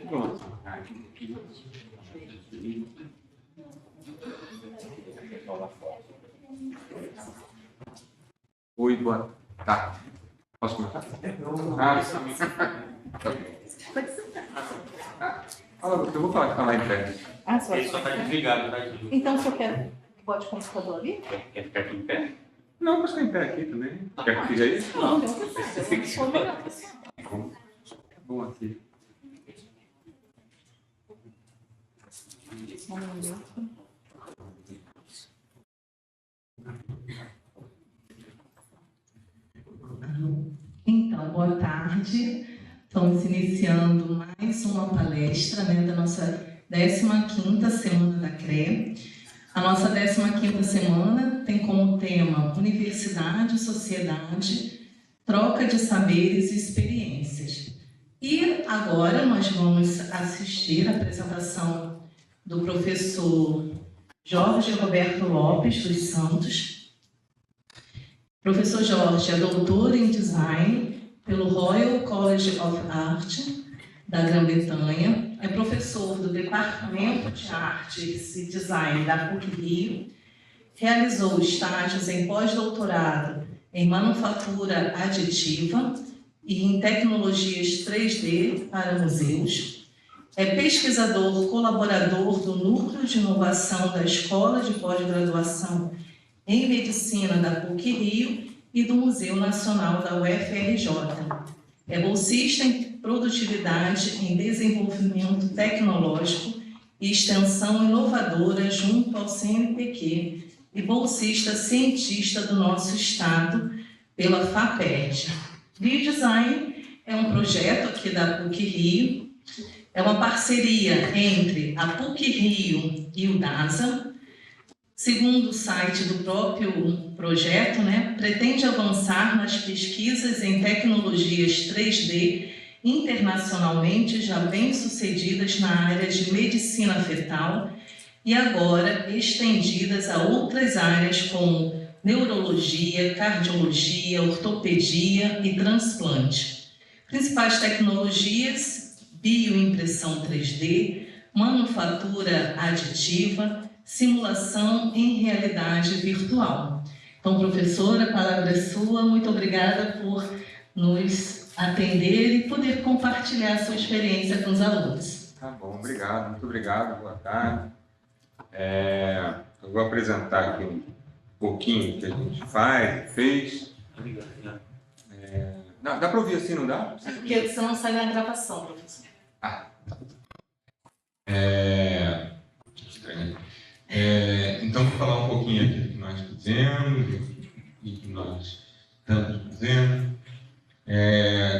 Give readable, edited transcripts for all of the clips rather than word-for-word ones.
Pronto. Oi, boa. Tá. Posso começar? Pode sentar. Fala, eu vou falar que tá lá em pé. Ah, só. Ele só está desligado, tá? Então, você quer que bote o computador ali? Quer ficar aqui em pé? Não, posso ficar em pé aqui também. Quer que fique isso? Não, então você sabe. Eu sou melhor que você. Bom aqui. Então, boa tarde. Estamos iniciando mais uma palestra, da nossa 15ª Semana da CRE. A nossa 15ª Semana tem como tema Universidade, Sociedade, Troca de Saberes e Experiências. E agora nós vamos assistir a apresentação do professor Jorge Roberto Lopes dos Santos. Professor Jorge é doutor em Design pelo Royal College of Art da Grã-Bretanha, é professor do Departamento de Artes e Design da PUC-Rio, realizou estágios em pós-doutorado em manufatura aditiva e em tecnologias 3D para museus, é pesquisador colaborador do Núcleo de Inovação da Escola de Pós-Graduação em Medicina da PUC-Rio e do Museu Nacional da UFRJ. É bolsista em Produtividade em Desenvolvimento Tecnológico e Extensão Inovadora junto ao CNPq e bolsista cientista do nosso Estado pela FAPERJ. Biodesign é um projeto aqui da PUC-Rio, é uma parceria entre a PUC-Rio e o DASA. Segundo o site do próprio projeto, pretende avançar nas pesquisas em tecnologias 3D internacionalmente já bem-sucedidas na área de medicina fetal e agora estendidas a outras áreas como neurologia, cardiologia, ortopedia e transplante. Principais tecnologias: bioimpressão 3D, manufatura aditiva, simulação em realidade virtual. Então, professora, a palavra é sua. Muito obrigada por nos atender e poder compartilhar a sua experiência com os alunos. Tá bom, obrigado, muito obrigado, boa tarde. Eu vou apresentar aqui um pouquinho o que a gente fez. Dá para ouvir assim, não dá? Porque senão sai na gravação, professor. Estranho. Então, vou falar um pouquinho aqui do que nós fizemos e do que nós estamos fazendo.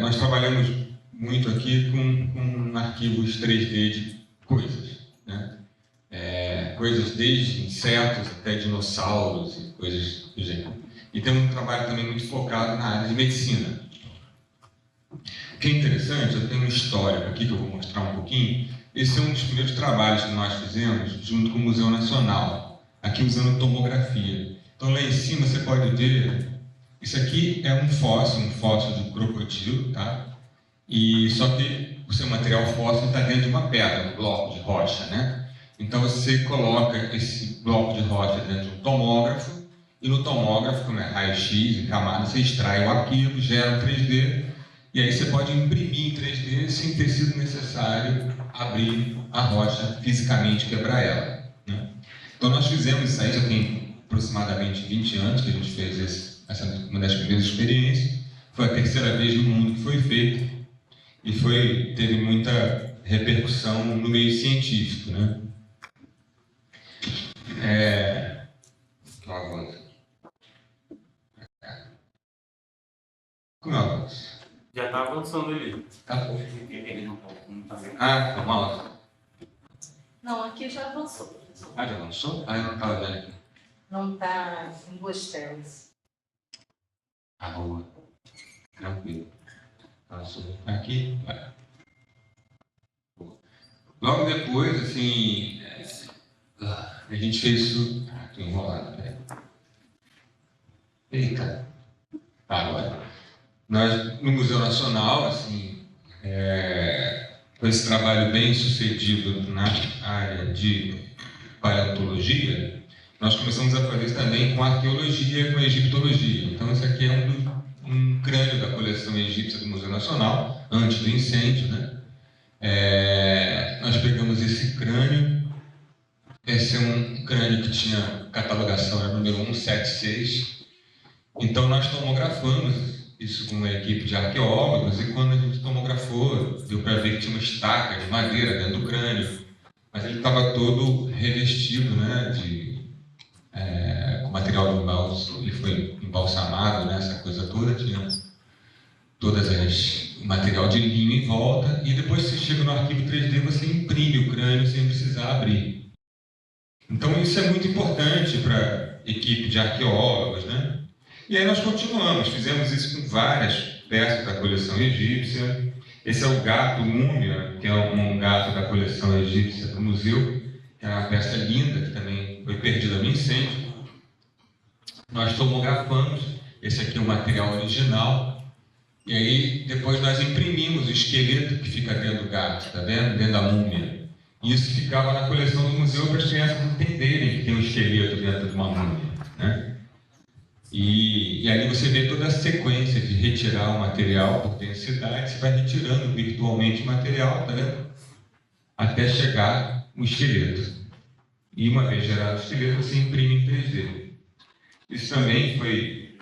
Nós trabalhamos muito aqui com arquivos 3D de coisas, coisas desde insetos até dinossauros e coisas do gênero. E temos um trabalho também muito focado na área de medicina. O que é interessante, eu tenho um histórico aqui que eu vou mostrar um pouquinho. Esse é um dos primeiros trabalhos que nós fizemos junto com o Museu Nacional, aqui usando tomografia. Então lá em cima você pode ver, isso aqui é um fóssil de crocodilo, tá? E só que o seu material fóssil está dentro de uma pedra, um bloco de rocha, Então você coloca esse bloco de rocha dentro de um tomógrafo e no tomógrafo, como é raio-x em camada, você extrai o arquivo, gera um 3D e aí você pode imprimir em 3D sem ter sido necessário abrir a rocha fisicamente, quebrar ela. Então nós fizemos isso aí, já tem aproximadamente 20 anos que a gente fez essa uma das primeiras experiências. Foi a terceira vez no mundo que foi feito e teve muita repercussão no meio científico, Como é o avanço? Já está avançando ali. Tá bom. Ele não tá vendo. Vamos lá. Não, aqui já avançou, professor. Já avançou? Eu não estava vendo aqui. Não está em duas telas. Boa. Tranquilo. Avançou. Aqui, vai. Boa. Logo depois, assim, a gente fez isso. Estou enrolado, peraí. Eita. Agora. Nós, no Museu Nacional, assim, com esse trabalho bem sucedido na área de paleontologia, nós começamos a fazer isso também com arqueologia e com egiptologia. Então, esse aqui é um crânio da coleção egípcia do Museu Nacional, antes do incêndio, né? Nós pegamos esse crânio. Esse é um crânio que tinha catalogação, era número 176. Então, nós tomografamos isso com uma equipe de arqueólogos, e quando a gente tomografou, deu para ver que tinha uma estaca de madeira dentro do crânio, mas ele estava todo revestido, né, com material de embalso, ele foi embalsamado, né, essa coisa toda, tinha o material de linho em volta, e depois você chega no arquivo 3D, você imprime o crânio sem precisar abrir. Então isso é muito importante para a equipe de arqueólogos, né? E aí nós continuamos, fizemos isso com várias peças da coleção egípcia. Esse é o gato múmia, que é um gato da coleção egípcia do museu, que é uma peça linda, que também foi perdida no incêndio. Nós tomografamos, esse aqui é o material original, e aí depois nós imprimimos o esqueleto que fica dentro do gato, tá vendo? Dentro da múmia. E isso ficava na coleção do museu para as crianças entenderem que tem um esqueleto dentro de uma múmia, né? E ali você vê toda a sequência de retirar o material por densidade, você vai retirando virtualmente o material, tá vendo? Até chegar o esqueleto. E uma vez gerado o esqueleto, você imprime em 3D. Isso também foi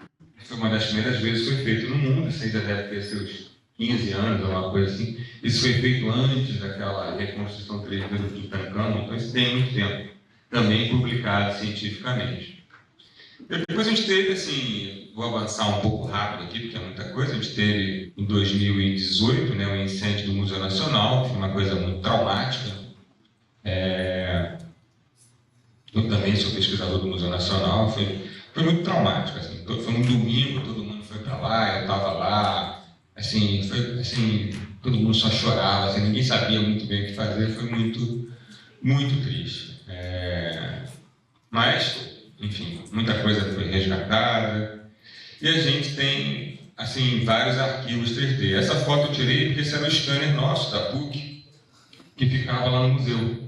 uma das primeiras vezes que foi feito no mundo, isso aí já deve ter seus 15 anos ou uma coisa assim. Isso foi feito antes daquela reconstrução 3D do Tutancâmon, então isso tem muito tempo, também publicado cientificamente. Depois a gente teve, assim, vou avançar um pouco rápido aqui, porque é muita coisa, a gente teve em 2018, né, o incêndio do Museu Nacional, que foi uma coisa muito traumática. Eu também sou pesquisador do Museu Nacional, foi muito traumático, assim, foi um domingo, todo mundo foi para lá, eu estava lá, assim, todo mundo só chorava, assim, ninguém sabia muito bem o que fazer, foi muito, muito triste. Mas, enfim, muita coisa foi resgatada, e a gente tem, assim, vários arquivos 3D. Essa foto eu tirei porque esse era o scanner nosso, da PUC, que ficava lá no museu.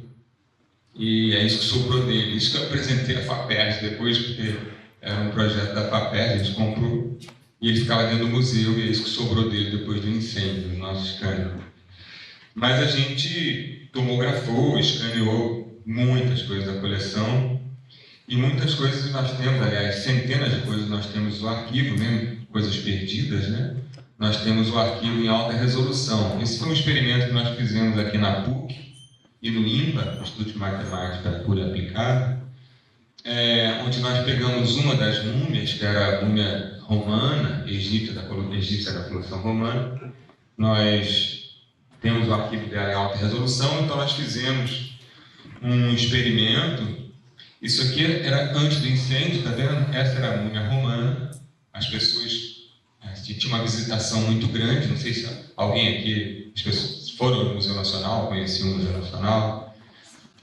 E é isso que sobrou dele, isso que eu apresentei à FAPERJ depois, porque era um projeto da FAPERJ, a gente comprou, e ele ficava dentro do museu, e é isso que sobrou dele depois do incêndio, do nosso scanner. Mas a gente tomografou, escaneou muitas coisas da coleção, e muitas coisas nós temos, aliás, centenas de coisas nós temos no arquivo, mesmo coisas perdidas, né? Nós temos o arquivo em alta resolução. Esse foi um experimento que nós fizemos aqui na PUC e no INPA, Instituto de Matemática Pura Aplicada, onde nós pegamos uma das múmias, que era a múmia romana, egípcia da coleção romana. Nós temos o arquivo dela em alta resolução, então nós fizemos um experimento. Isso aqui era antes do incêndio, tá vendo? Essa era a múmia romana. As pessoas tinham uma visitação muito grande, não sei se alguém aqui, as pessoas foram no Museu Nacional, conheciam o Museu Nacional.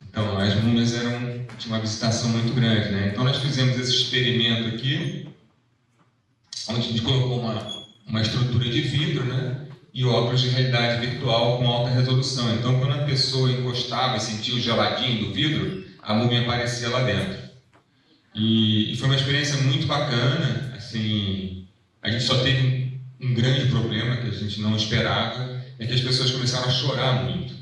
Então, as múmias tinham uma visitação muito grande, né? Então, nós fizemos esse experimento aqui, onde a gente colocou uma estrutura de vidro, né? E óculos de realidade virtual com alta resolução. Então, quando a pessoa encostava e sentia o geladinho do vidro, a múmia aparecia lá dentro. E foi uma experiência muito bacana. Assim, a gente só teve um grande problema que a gente não esperava, é que as pessoas começaram a chorar muito.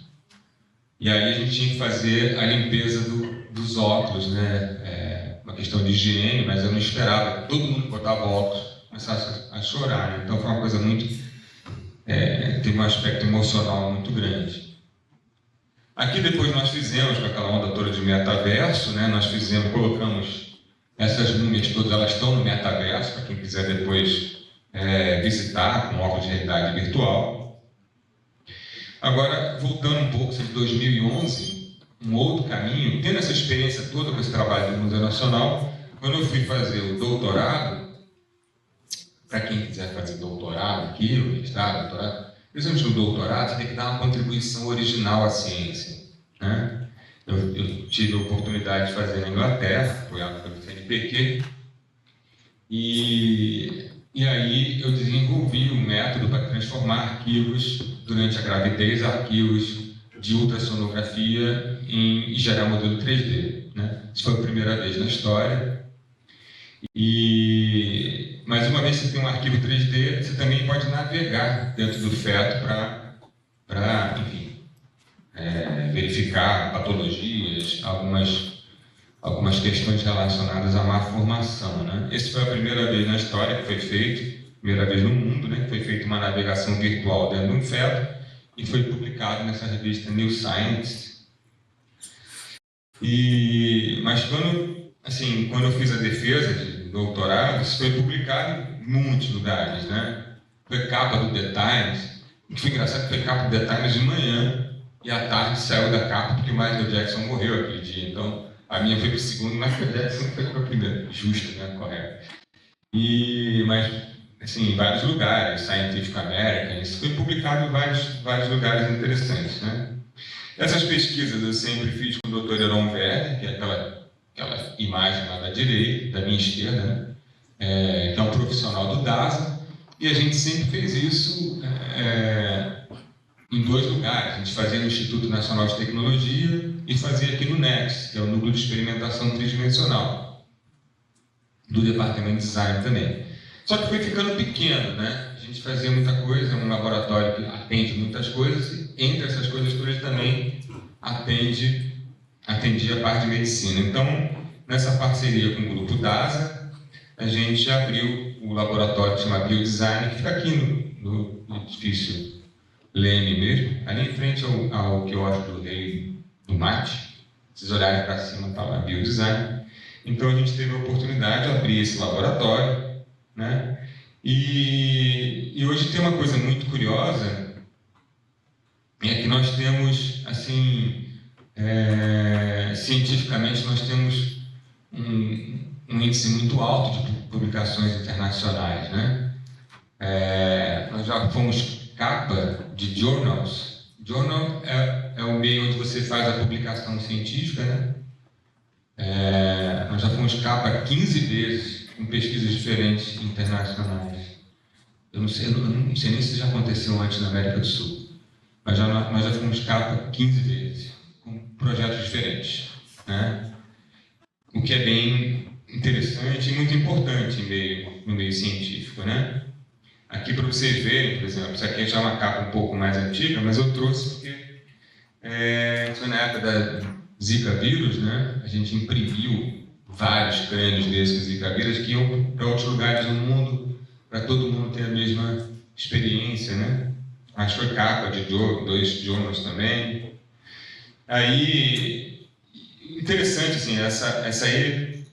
E aí a gente tinha que fazer a limpeza dos óculos, né? Uma questão de higiene, mas eu não esperava que todo mundo que botava óculos começasse a chorar, né? Então foi uma coisa muito... teve um aspecto emocional muito grande. Aqui depois nós fizemos, com aquela onda toda de metaverso, né? Nós colocamos essas múmias todas, elas estão no metaverso, para quem quiser depois visitar com óculos de realidade virtual. Agora, voltando um pouco, de 2011, um outro caminho, tendo essa experiência toda com esse trabalho do Museu Nacional, quando eu fui fazer o doutorado, para quem quiser fazer doutorado aqui, ou mestrado, doutorado, principalmente no doutorado, você tem que dar uma contribuição original à ciência, né? Eu tive a oportunidade de fazer na Inglaterra, foi a CNPq, e E aí eu desenvolvi um método para transformar arquivos, durante a gravidez, arquivos de ultrassonografia e gerar modelo 3D. Né? Isso foi a primeira vez na história. E, mais uma vez que você tem um arquivo 3D, você também pode navegar dentro do feto para enfim, verificar patologias, algumas questões relacionadas à malformação. Né? Essa foi a primeira vez na história que foi feito, primeira vez no mundo, né, que foi feita uma navegação virtual dentro de um feto e foi publicado nessa revista New Science. Mas quando eu fiz a defesa de doutorado, isso foi publicado em muitos lugares. Né? Foi capa do The Times, o que foi engraçado foi capa do The Times de manhã e à tarde saiu da capa porque o Michael Jackson morreu aquele dia. Então, a minha foi para o segundo, mas a Jackson foi para o primeiro. Justo, né? Correto. Mas, assim, em vários lugares, Scientific American, isso foi publicado em vários lugares interessantes, né? Essas pesquisas eu sempre fiz com o Dr. Heron Werner, que é aquela imagem lá da direita, da minha esquerda, né? Que é um profissional do DASA, e a gente sempre fez isso em 2 lugares. A gente fazia no Instituto Nacional de Tecnologia e fazia aqui no NEX, que é o Núcleo de Experimentação Tridimensional, do Departamento de Design também. Só que foi ficando pequeno, né? A gente fazia muita coisa, é um laboratório que atende muitas coisas, e entre essas coisas todas também atendia a parte de medicina. Então, nessa parceria com o Grupo DASA, a gente abriu o laboratório que se chama Biodesign, que fica aqui no edifício Leme mesmo, ali em frente ao quiosque do Rei do Mate. Se vocês olharem para cima, está lá Biodesign. Então a gente teve a oportunidade de abrir esse laboratório, né? E hoje tem uma coisa muito curiosa, é que nós temos, assim, cientificamente, nós temos um índice muito alto de publicações internacionais, né? Nós já fomos capa de journals. Journal é o meio onde você faz a publicação científica, né? Nós já fomos capa 15 vezes em pesquisas diferentes internacionais. Eu não sei nem se isso já aconteceu antes na América do Sul, mas nós já fomos capa 15 vezes, com projetos diferentes, né? O que é bem interessante e muito importante no meio científico, né? Aqui para vocês verem, por exemplo, isso aqui já é uma capa um pouco mais antiga, mas eu trouxe porque foi na época da Zika vírus, né? A gente imprimiu vários crânios desses Zika vírus que iam para outros lugares do mundo, para todo mundo ter a mesma experiência, né? Acho que foi capa de 2 journals também. Aí, interessante, assim, essa aí,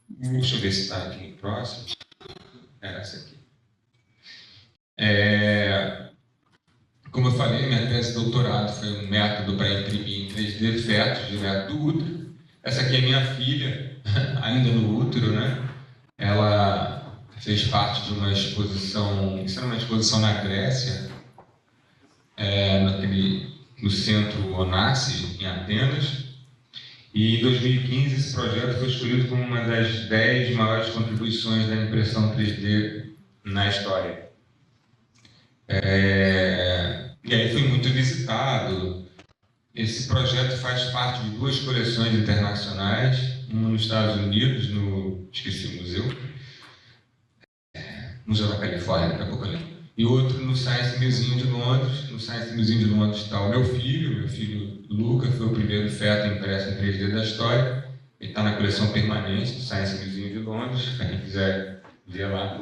deixa eu ver se está aqui próximo. Essa aqui. Como eu falei, minha tese de doutorado foi um método para imprimir em 3D fetos direto do útero. Essa aqui é minha filha, ainda no útero, né? Ela fez parte de uma exposição, isso era uma exposição na Grécia, no centro Onassis, em Atenas. E em 2015 esse projeto foi escolhido como uma das 10 maiores contribuições da impressão 3D na história. E aí foi muito visitado. Esse projeto faz parte de 2 coleções internacionais, uma nos Estados Unidos, esqueci o Museu da Califórnia, daqui a pouco eu lembro, e outro no Science Museum de Londres. No Science Museum de Londres está o meu filho Luca, foi o primeiro feto impresso em 3D da história. Ele está na coleção permanente do Science Museum de Londres, para quem quiser ver lá.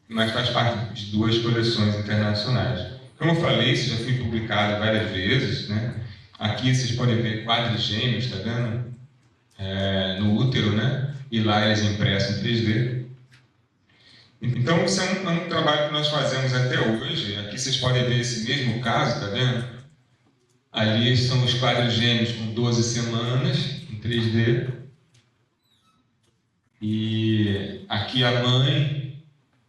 Mas faz parte de 2 coleções internacionais. Como eu falei, isso já foi publicado várias vezes, né? Aqui vocês podem ver quadrigêmeos, está vendo? No útero, né? E lá eles impressos em 3D. Então, isso é um trabalho que nós fazemos até hoje. Aqui vocês podem ver esse mesmo caso, está vendo? Ali são os quadrigêmeos com 12 semanas em 3D. E aqui a mãe,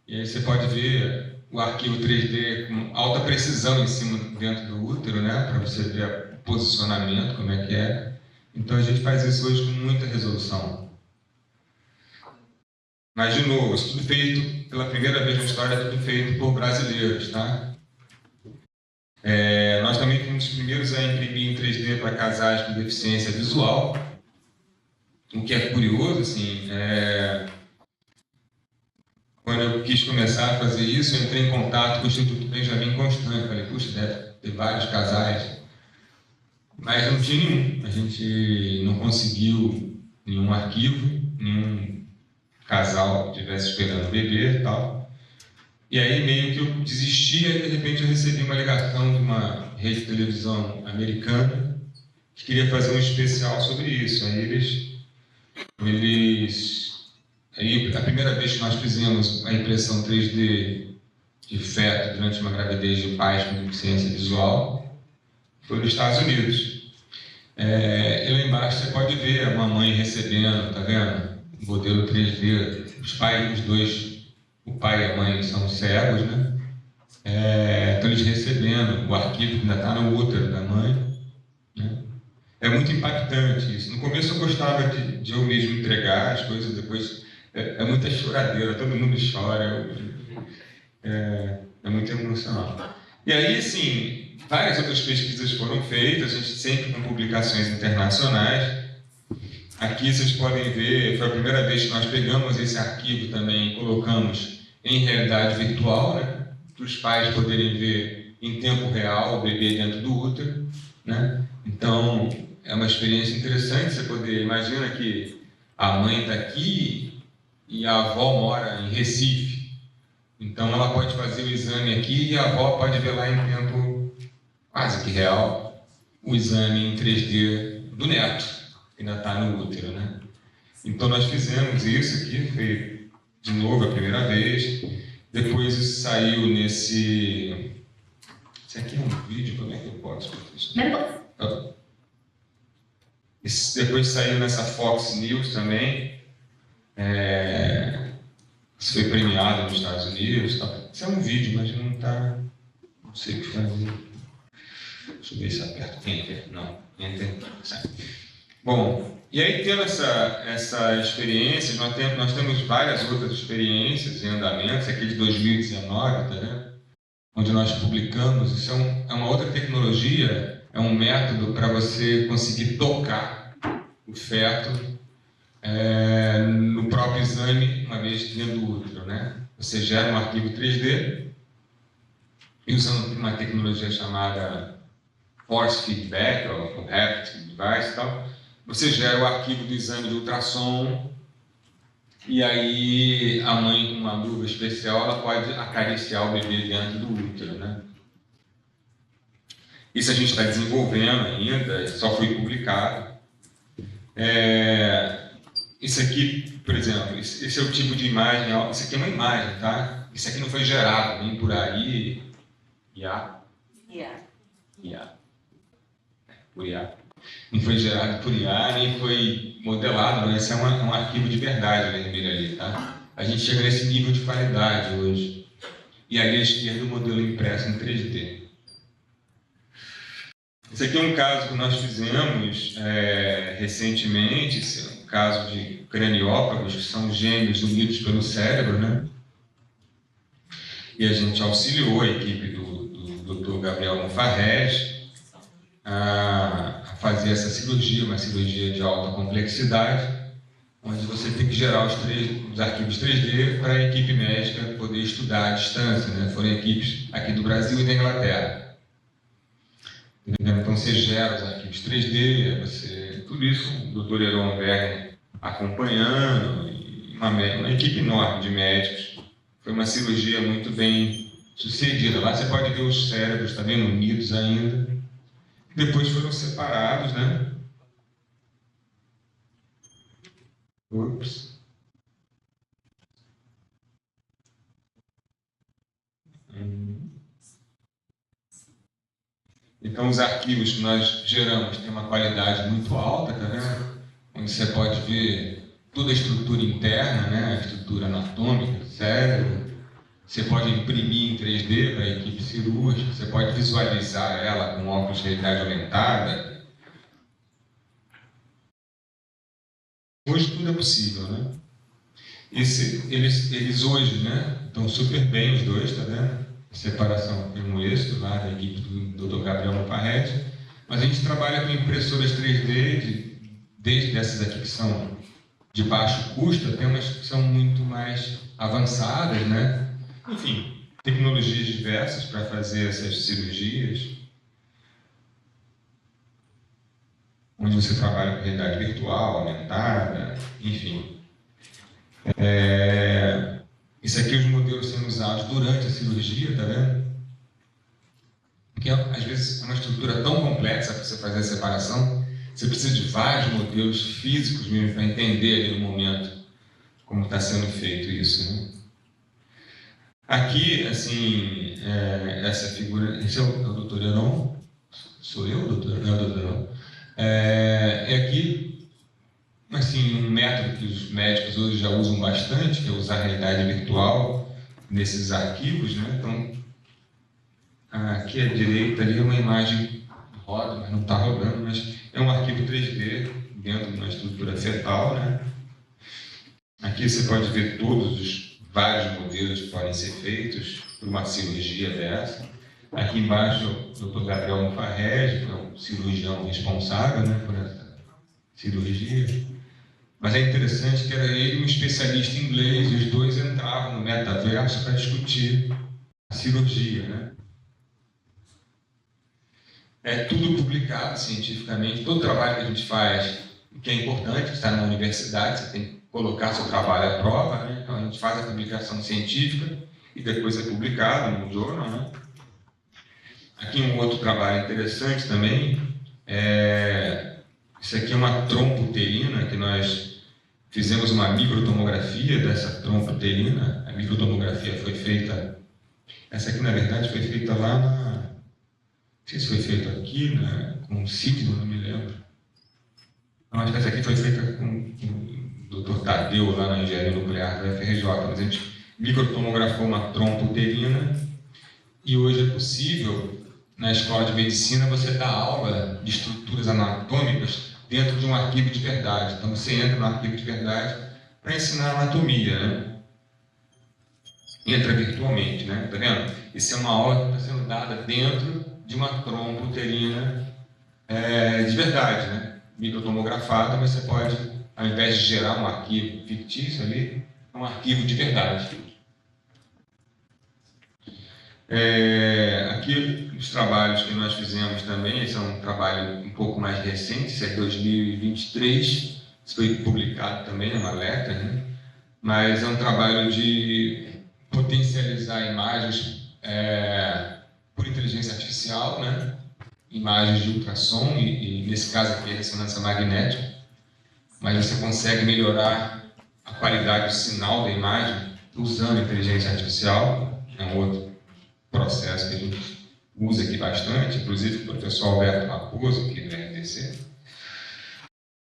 e aí você pode ver o arquivo 3D com alta precisão em cima, dentro do útero, né? Para você ver o posicionamento, como é que é. Então a gente faz isso hoje com muita resolução. Mas, de novo, isso tudo feito, pela primeira vez na história, tudo feito por brasileiros, tá? Nós também fomos os primeiros a imprimir em 3D para casais com deficiência visual, o que é curioso, assim, quando eu quis começar a fazer isso, eu entrei em contato com o Instituto Benjamin Constant, falei, puxa, deve ter vários casais, mas não tinha nenhum, a gente não conseguiu nenhum arquivo, nenhum casal que estivesse esperando bebê e tal. E aí meio que eu desisti, e de repente eu recebi uma ligação de uma rede de televisão americana que queria fazer um especial sobre isso. Aí a primeira vez que nós fizemos a impressão 3D de feto durante uma gravidez de pais com deficiência visual foi nos Estados Unidos. E lá embaixo você pode ver a mamãe recebendo, tá vendo? O modelo 3D, os pais, os dois, o pai e a mãe são cegos, né? Então eles recebendo o arquivo que ainda está no útero da mãe, né? É muito impactante isso. No começo eu gostava de eu mesmo entregar as coisas, depois é muita choradeira, todo mundo chora, é muito emocional. E aí, assim, várias outras pesquisas foram feitas, a gente sempre com publicações internacionais. Aqui vocês podem ver, foi a primeira vez que nós pegamos esse arquivo também e colocamos em realidade virtual, né, para os pais poderem ver em tempo real o bebê dentro do útero, né? Então, é uma experiência interessante você poder... Imagina que a mãe está aqui e a avó mora em Recife. Então, ela pode fazer o exame aqui e a avó pode ver lá em tempo quase que real o exame em 3D do neto, que ainda está no útero, né? Então, nós fizemos isso aqui, foi de novo a primeira vez. Depois isso saiu nesse... Esse aqui é um vídeo, como é que eu posso fazer isso? Depois saiu nessa Fox News também. Isso foi premiado nos Estados Unidos. Tá? Isso é um vídeo, mas não está... Não sei o que fazer. Deixa eu ver se aperto Enter. Não, Enter. Bom, e aí tendo essa experiência, nós temos várias outras experiências em andamento. Isso aqui é de 2019, tá vendo? Onde nós publicamos. Isso é uma outra tecnologia, é um método para você conseguir tocar o feto no próprio exame, uma vez dentro do útero, né? Você gera um arquivo 3D e usando uma tecnologia chamada Force Feedback, ou Haptic Device e tal, você gera o arquivo do exame de ultrassom e aí a mãe com uma luva especial ela pode acariciar o bebê dentro do útero, né? Isso a gente está desenvolvendo ainda, só foi publicado. Isso aqui, por exemplo, esse é o tipo de imagem, isso aqui é uma imagem, tá? Isso aqui não foi gerado nem por AI, por IA. Não foi gerado por IA, nem foi modelado, mas esse é um arquivo de verdade, vermelho ali, tá? A gente chega nesse nível de qualidade hoje. E ali à esquerda o modelo impresso em 3D. Esse aqui é um caso que nós fizemos recentemente, esse é um caso de craniófagos, que são gêmeos unidos pelo cérebro, né? E a gente auxiliou a equipe do Dr. Gabriel Monfarrez a fazer essa cirurgia, uma cirurgia de alta complexidade, onde você tem que gerar os arquivos 3D para a equipe médica poder estudar à distância, né? Foram equipes aqui do Brasil e da Inglaterra. Então você gera os arquivos 3D, tudo isso o Dr. Heron Werner acompanhando, e uma equipe enorme de médicos. Foi uma cirurgia muito bem sucedida. Lá você pode ver os cérebros também unidos ainda. Depois foram separados, né? Ups. Então, os arquivos que nós geramos têm uma qualidade muito alta, tá vendo? Onde você pode ver toda a estrutura interna, né? A estrutura anatômica do cérebro. Você pode imprimir em 3D para a equipe cirúrgica, você pode visualizar ela com óculos de realidade aumentada. Hoje tudo é possível, né? Eles hoje, né, estão super bem os dois, tá vendo? Separação tem um êxito lá da equipe do Dr. Gabriel Mufarrete, mas a gente trabalha com impressoras 3D, desde essas aqui que são de baixo custo, até umas que são muito mais avançadas, né? Enfim, tecnologias diversas para fazer essas cirurgias, onde você trabalha com realidade virtual, aumentada, enfim. Isso aqui, os modelos sendo usados durante a cirurgia, tá vendo? Porque às vezes é uma estrutura tão complexa para você fazer a separação, você precisa de vários modelos físicos mesmo para entender ali no momento como está sendo feito isso, né? Aqui, assim, essa figura, esse é o doutor Heron, sou eu, doutor? Não, doutor Heron. Aqui, assim, um método que os médicos hoje já usam bastante, que é usar a realidade virtual nesses arquivos, né? Então, aqui à direita ali é uma imagem roda, mas não está rodando, mas é um arquivo 3D dentro de uma estrutura fetal, né? Aqui você pode ver todos os vários modelos que podem ser feitos por uma cirurgia dessa. Aqui embaixo o Dr. Gabriel Mufarrete, que é o cirurgião responsável, né, por essa cirurgia. Mas é interessante que era ele um especialista em inglês, e os dois entravam no metaverso para discutir a cirurgia, né? É tudo publicado cientificamente, todo trabalho que a gente faz, que é importante, que está na universidade, você tem que colocar seu trabalho à prova, né? Então a gente faz a publicação científica e depois é publicado no jornal, né? Aqui um outro trabalho interessante também, isso aqui é uma trompa uterina, que nós fizemos uma microtomografia dessa trompa uterina. A microtomografia foi feita, essa aqui na verdade foi feita lá na, não sei se foi feito aqui, né, com o Ciclo, não me lembro. Não, acho que essa aqui foi feita com o Dr. Tadeu, lá na Engenharia Nuclear da UFRJ, mas a gente microtomografou uma trompa uterina e hoje é possível, na escola de medicina, você dar aula de estruturas anatômicas dentro de um arquivo de verdade. Então você entra no arquivo de verdade para ensinar anatomia, né? Entra virtualmente, né? Tá vendo? Isso é uma aula que está sendo dada dentro de uma trompa uterina de verdade, né? Microtomografada, mas você pode, ao invés de gerar um arquivo fictício ali, um arquivo de verdade. Aqui os trabalhos que nós fizemos também, esse é um trabalho um pouco mais recente, esse é 2023, isso foi publicado também numa letra, né? Mas é um trabalho de potencializar imagens por inteligência artificial, né? Imagens de ultrassom, e nesse caso aqui é ressonância magnética, mas você consegue melhorar a qualidade do sinal da imagem usando inteligência artificial, é um outro processo que a gente usa aqui bastante, inclusive o professor Alberto Raposo, aqui do RTC.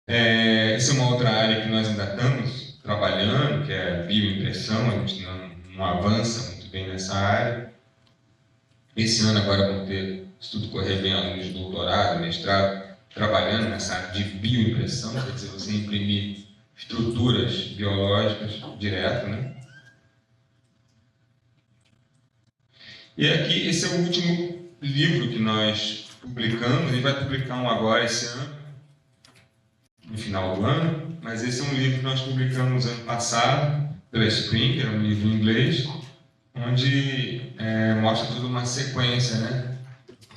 Essa é uma outra área que nós ainda estamos trabalhando, que é a bioimpressão, a gente não avança muito bem nessa área. Esse ano agora vamos ter, se tudo correr bem, alunos de doutorado, mestrado, trabalhando nessa área de bioimpressão, quer dizer, você imprimir estruturas biológicas direto, né? E aqui, esse é o último livro que nós publicamos, a gente vai publicar um agora esse ano, no final do ano, mas esse é um livro que nós publicamos ano passado, pela Springer, um livro em inglês, onde mostra toda uma sequência, né,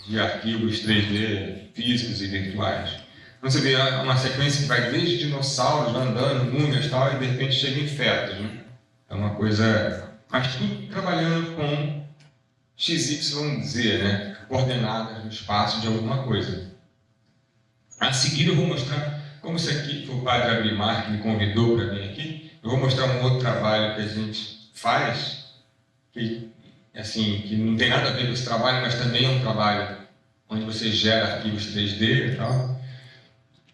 de arquivos 3D físicos e virtuais. Então você vê uma sequência que vai desde dinossauros andando, múmias e tal, e de repente chega em fetos, né? É uma coisa, mas tudo trabalhando com XYZ, né? Coordenadas no espaço de alguma coisa. A seguir eu vou mostrar, como isso aqui foi o padre Abrimar que me convidou para vir aqui, eu vou mostrar um outro trabalho que a gente faz, que, assim, que não tem nada a ver com esse trabalho, mas também é um trabalho onde você gera arquivos 3D e tal,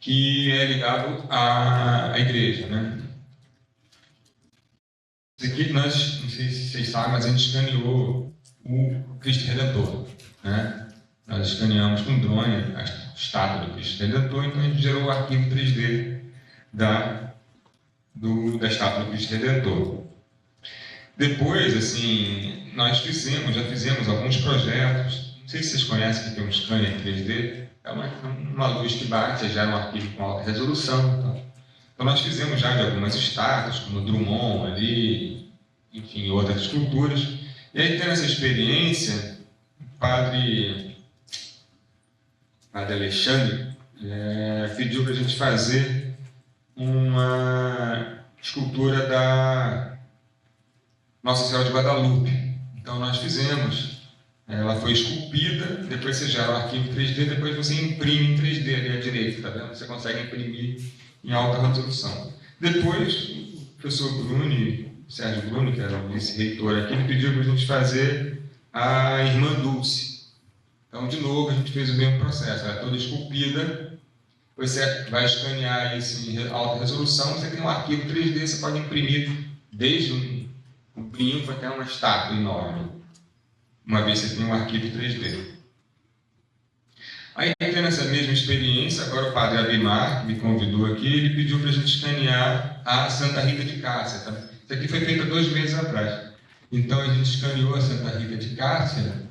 que é ligado à igreja, né? Isso aqui nós, não sei se vocês sabem, mas a gente escaneou o Cristo Redentor, né? Nós escaneamos com drone a estátua do Cristo Redentor, então a gente gerou o arquivo 3D da da estátua do Cristo Redentor. Depois, assim, já fizemos alguns projetos. Não sei se vocês conhecem que tem um scanner 3D. É uma luz que bate, gera um arquivo com alta resolução. Então nós fizemos já de algumas estátuas, como Drummond ali, enfim, outras esculturas. E aí, tendo essa experiência, o padre Alexandre pediu para a gente fazer uma escultura da Nossa Senhora de Guadalupe. Então nós fizemos. Ela foi esculpida, depois você gera o arquivo 3D, depois você imprime em 3D ali à direita, tá vendo? Você consegue imprimir em alta resolução. Depois, o professor Sérgio Bruni, que era o vice-reitor aqui, ele pediu para a gente fazer a Irmã Dulce. Então, de novo, a gente fez o mesmo processo. Ela é toda esculpida, você vai escanear isso em alta resolução, você tem um arquivo 3D, você pode imprimir desde um brinco até uma estátua enorme, uma vez que você tem um arquivo 3D. Aí, tendo essa mesma experiência, agora o padre Abimar, que me convidou aqui, ele pediu para a gente escanear a Santa Rita de Cássia. Tá? Isso aqui foi feito há 2 meses atrás. Então, a gente escaneou a Santa Rita de Cássia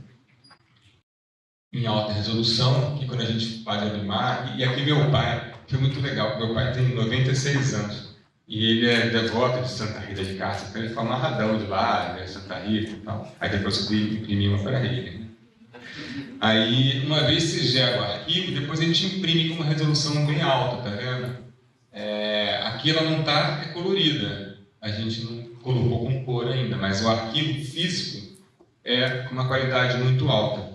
em alta resolução, que quando a gente, o padre Abimar, e aqui meu pai, foi muito legal, meu pai tem 96 anos, e ele é devoto de Santa Rita de Cássia, então ele ficou amarradão de lá, né, Santa Rita e tal. Aí depois eu imprimi uma para ele. Né? Aí, uma vez você gera o arquivo, depois a gente imprime com uma resolução bem alta, tá vendo? Aqui ela não está colorida, a gente não colocou com cor ainda, mas o arquivo físico é com uma qualidade muito alta.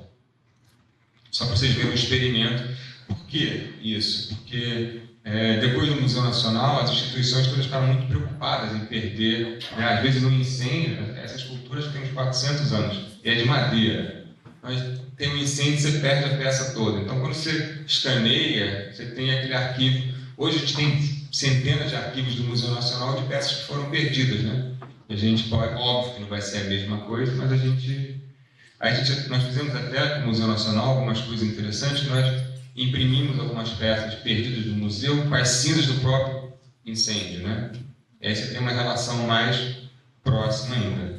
Só para vocês verem o experimento. Por que isso? Porque depois do Museu Nacional, as instituições todas ficaram muito preocupadas em perder, né? Às vezes no incêndio, essa escultura tem uns 400 anos, e é de madeira. Mas tem um incêndio, você perde a peça toda. Então, quando você escaneia, você tem aquele arquivo. Hoje a gente tem centenas de arquivos do Museu Nacional de peças que foram perdidas, né? E a gente pode, óbvio que não vai ser a mesma coisa, mas nós fizemos até com o Museu Nacional algumas coisas interessantes. Nós imprimimos algumas peças perdidas do museu com as cinzas do próprio incêndio, né? E aí você tem uma relação mais próxima ainda.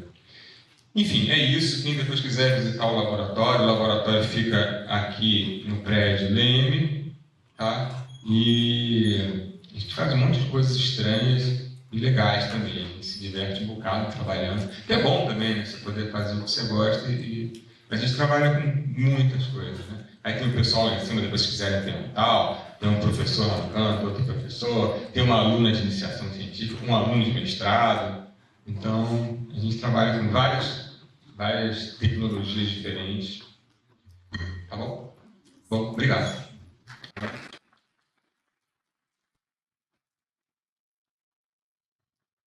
Enfim, é isso. Quem depois quiser visitar o laboratório fica aqui no prédio Leme, tá? E a gente faz um monte de coisas estranhas e legais também. A gente se diverte um bocado trabalhando, que é bom também, né? Você poder fazer o que você gosta a gente trabalha com muitas coisas, né? Aí tem o pessoal lá em cima, depois se quiserem perguntar, tem um professor lá no canto, outro professor, tem uma aluna de iniciação científica, um aluno de mestrado. Então, a gente trabalha com várias tecnologias diferentes. Tá bom? Bom, obrigado.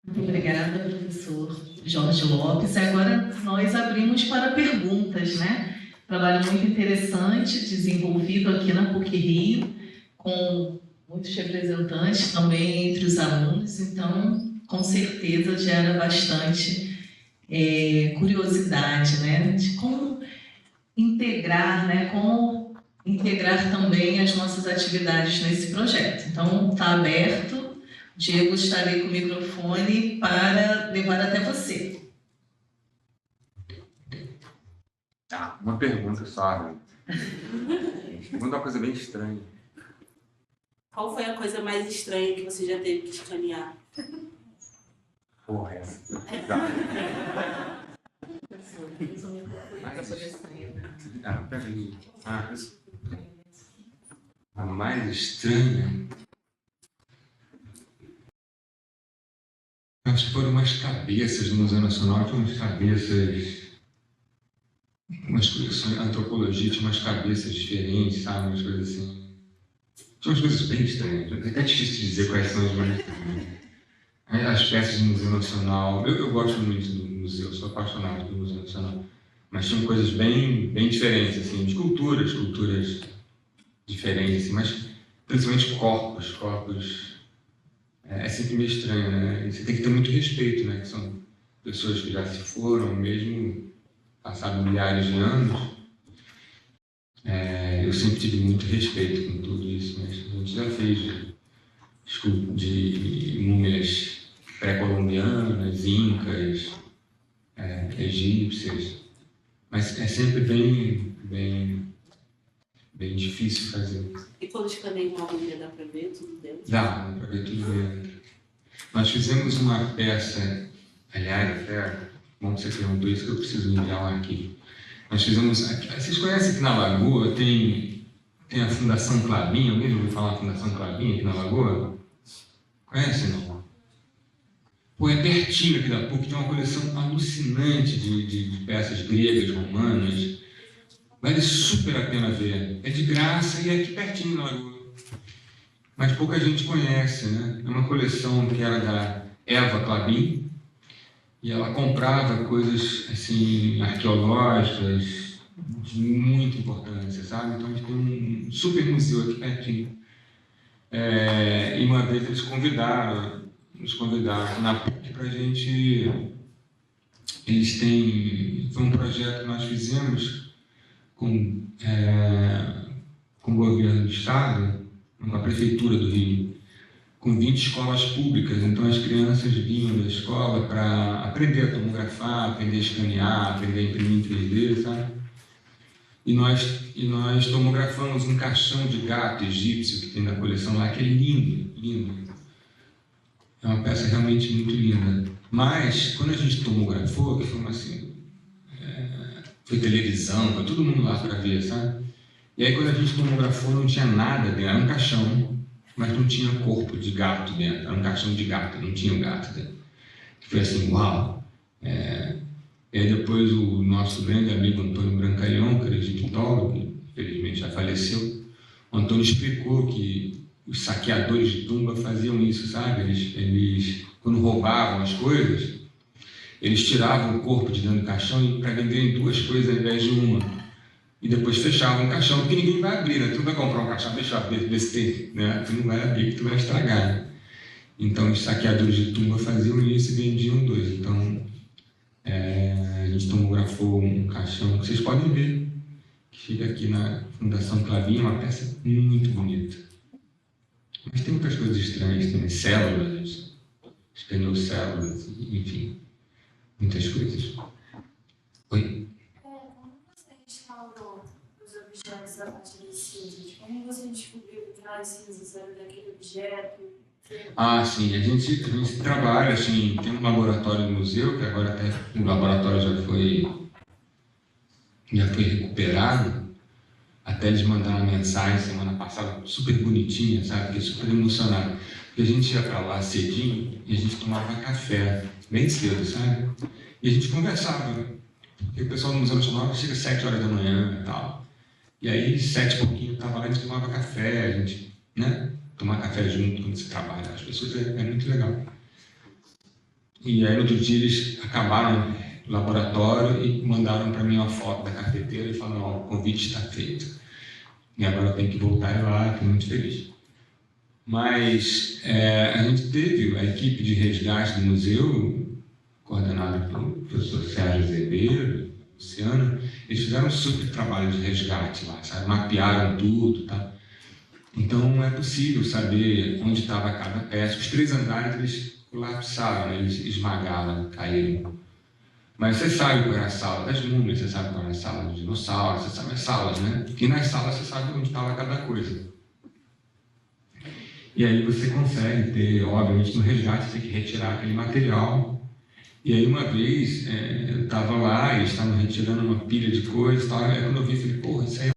Muito obrigada, professor Jorge Lopes. Agora nós abrimos para perguntas, né? Trabalho muito interessante, desenvolvido aqui na PUC-Rio, com muitos representantes também entre os alunos, então, com certeza, gera bastante curiosidade, né? De como integrar, né? Como integrar também as nossas atividades nesse projeto. Então, está aberto. Diego, estarei com o microfone para levar até você. Tá, uma pergunta só. Né? Pergunta uma coisa bem estranha. Qual foi a coisa mais estranha que você já teve que escanear? Porra, essa. Peraí. A mais estranha. Acho que foram umas cabeças no Museu Nacional, tinha umas cabeças, umas coisas, antropologia, tinha umas cabeças diferentes, sabe, umas coisas assim. Tinha umas coisas bem estranhas, é até difícil de dizer quais são as mais estranhas. As peças do Museu Nacional, eu gosto muito do museu, sou apaixonado pelo Museu Nacional, mas tinham coisas bem diferentes, assim, esculturas diferentes, assim, mas principalmente corpos. É sempre meio estranho, né? E você tem que ter muito respeito, né? Que são pessoas que já se foram, mesmo passados milhares de anos. Eu sempre tive muito respeito com tudo isso, mas a gente já fez de múmias pré-colombianas, incas, egípcias, mas é sempre bem difícil fazer. E quando escaneia uma agulha, dá pra ver tudo dentro? Dá para ver tudo dentro. Nós fizemos uma peça, aliás, até, bom que você perguntou isso, que eu preciso enviar um arquivo. Nós fizemos, vocês conhecem que na Lagoa tem a Fundação Clabin? Alguém já ouviu falar da Fundação Clabin aqui na Lagoa? Conhece, não? Pô, é pertinho aqui da PUC, tem uma coleção alucinante de peças gregas, romanas. Vale super a pena ver. É de graça e é aqui pertinho na Lagoa. Mas pouca gente conhece, né? É uma coleção que era da Eva Clabin e ela comprava coisas assim arqueológicas de muita importância, sabe? Então a gente tem um super museu aqui pertinho. E uma vez eles nos convidaram na PUC para a gente. Foi um projeto que nós fizemos com o governo do estado, com a prefeitura do Rio, com 20 escolas públicas. Então as crianças vinham da escola para aprender a tomografar, aprender a escanear, aprender a imprimir em 3D, sabe? E nós tomografamos um caixão de gato egípcio que tem na coleção lá, que é lindo, lindo. É uma peça realmente muito linda. Mas, quando a gente tomografou, que foi assim, foi televisão, foi todo mundo lá para ver, sabe? E aí, quando a gente tomografou, não tinha nada dentro, era um caixão, mas não tinha corpo de gato dentro, era um caixão de gato, não tinha um gato dentro. Foi assim, uau! E aí depois o nosso grande amigo Antônio Brancalhão, que era egiptólogo, que infelizmente já faleceu, o Antônio explicou que os saqueadores de tumba faziam isso, sabe? Eles quando roubavam as coisas, eles tiravam o corpo de dentro do caixão para vender em duas coisas ao invés de uma. E depois fechavam o caixão, porque ninguém vai abrir, né? Tu vai comprar um caixão, deixa eu ver se tem, né? Tu não vai abrir, tu vai estragar, né? Então os saqueadores de tumba faziam isso e vendiam dois. Então a gente tomografou um caixão que vocês podem ver, que fica aqui na Fundação Clabin, uma peça muito bonita. Mas tem outras coisas estranhas também, células, escaneocélulas, enfim, muitas coisas. Oi? Como você restaurou os objetos a partir das cinzas? Como você descobriu que aquelas cinzas eram daquele objeto? Ah, sim, a gente trabalha, assim, tem um laboratório no museu, que agora até o laboratório já foi recuperado, até eles mandaram uma mensagem semana passada, super bonitinha, sabe, fiquei super emocionado, porque a gente ia para lá cedinho e a gente tomava café, bem cedo, sabe, e a gente conversava, porque o pessoal do Museu Nacional chega às 7 horas da manhã e tal, e aí 7 e pouquinho estava lá, a gente tomava café, a gente, né, tomar café junto quando você trabalha, as pessoas é muito legal. E aí no outro dia eles acabaram o laboratório e mandaram para mim uma foto da cafeteira e falaram, ó, o convite está feito. E agora eu tenho que voltar lá, estou muito feliz. Mas a gente teve a equipe de resgate do museu, coordenada pelo professor Sérgio Azevedo, Luciano, eles fizeram um super trabalho de resgate lá, sabe? Mapearam tudo, tá? Então é possível saber onde estava cada peça. Os 3 andares eles colapsaram, né? Eles esmagaram, caíram. Mas você sabe qual era a sala das múmias, você sabe qual era a sala dos dinossauros, você sabe as salas, né? E nas salas você sabe onde estava cada coisa. E aí você consegue ter, obviamente no resgate você tem que retirar aquele material. E aí uma vez eu estava lá, eles estavam retirando uma pilha de coisas e tal, aí quando eu vi, eu falei, porra, isso aí é...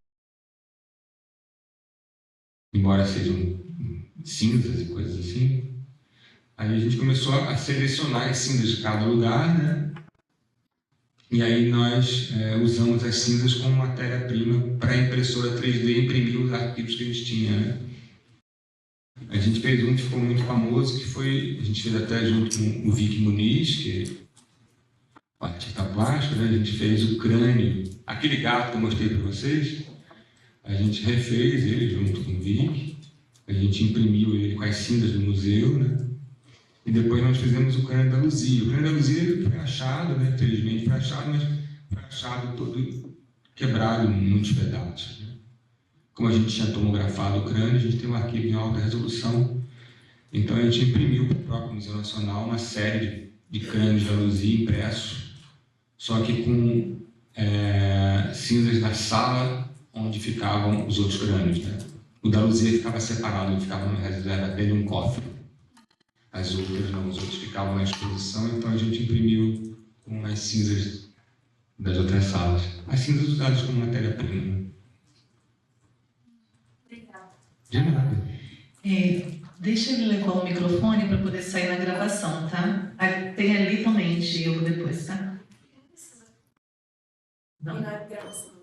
Embora sejam cinzas e coisas assim, aí a gente começou a selecionar as cinzas de cada lugar, né? E aí nós usamos as cinzas como matéria-prima para a impressora 3D imprimir os arquivos que a gente tinha, né? A gente fez um que ficou muito famoso, que foi, a gente fez até junto com o Vic Muniz, que é artista plástico, né? A gente fez o crânio, aquele gato que eu mostrei para vocês, a gente refez ele junto com o Vic, a gente imprimiu ele com as cinzas do museu, né? E depois nós fizemos o crânio da Luzia. O crânio da Luzia ele foi achado, né? Infelizmente foi achado, mas foi achado todo quebrado em muitos pedaços, né? Como a gente tinha tomografado o crânio, a gente tem um arquivo em alta resolução Então a gente imprimiu para o próprio Museu Nacional uma série de crânios de Luzia impressos, só que com cinzas da sala onde ficavam os outros crânios, né? O da Luzia ficava separado, ele ficava na reserva dele, um cofre. As outras não, os outros ficavam na exposição, então a gente imprimiu com as cinzas das outras salas. As cinzas usadas como matéria-prima. Obrigada. De nada. Deixa ele levar o microfone para poder sair na gravação, tá? Tem ali também, Diego, depois, tá? Não.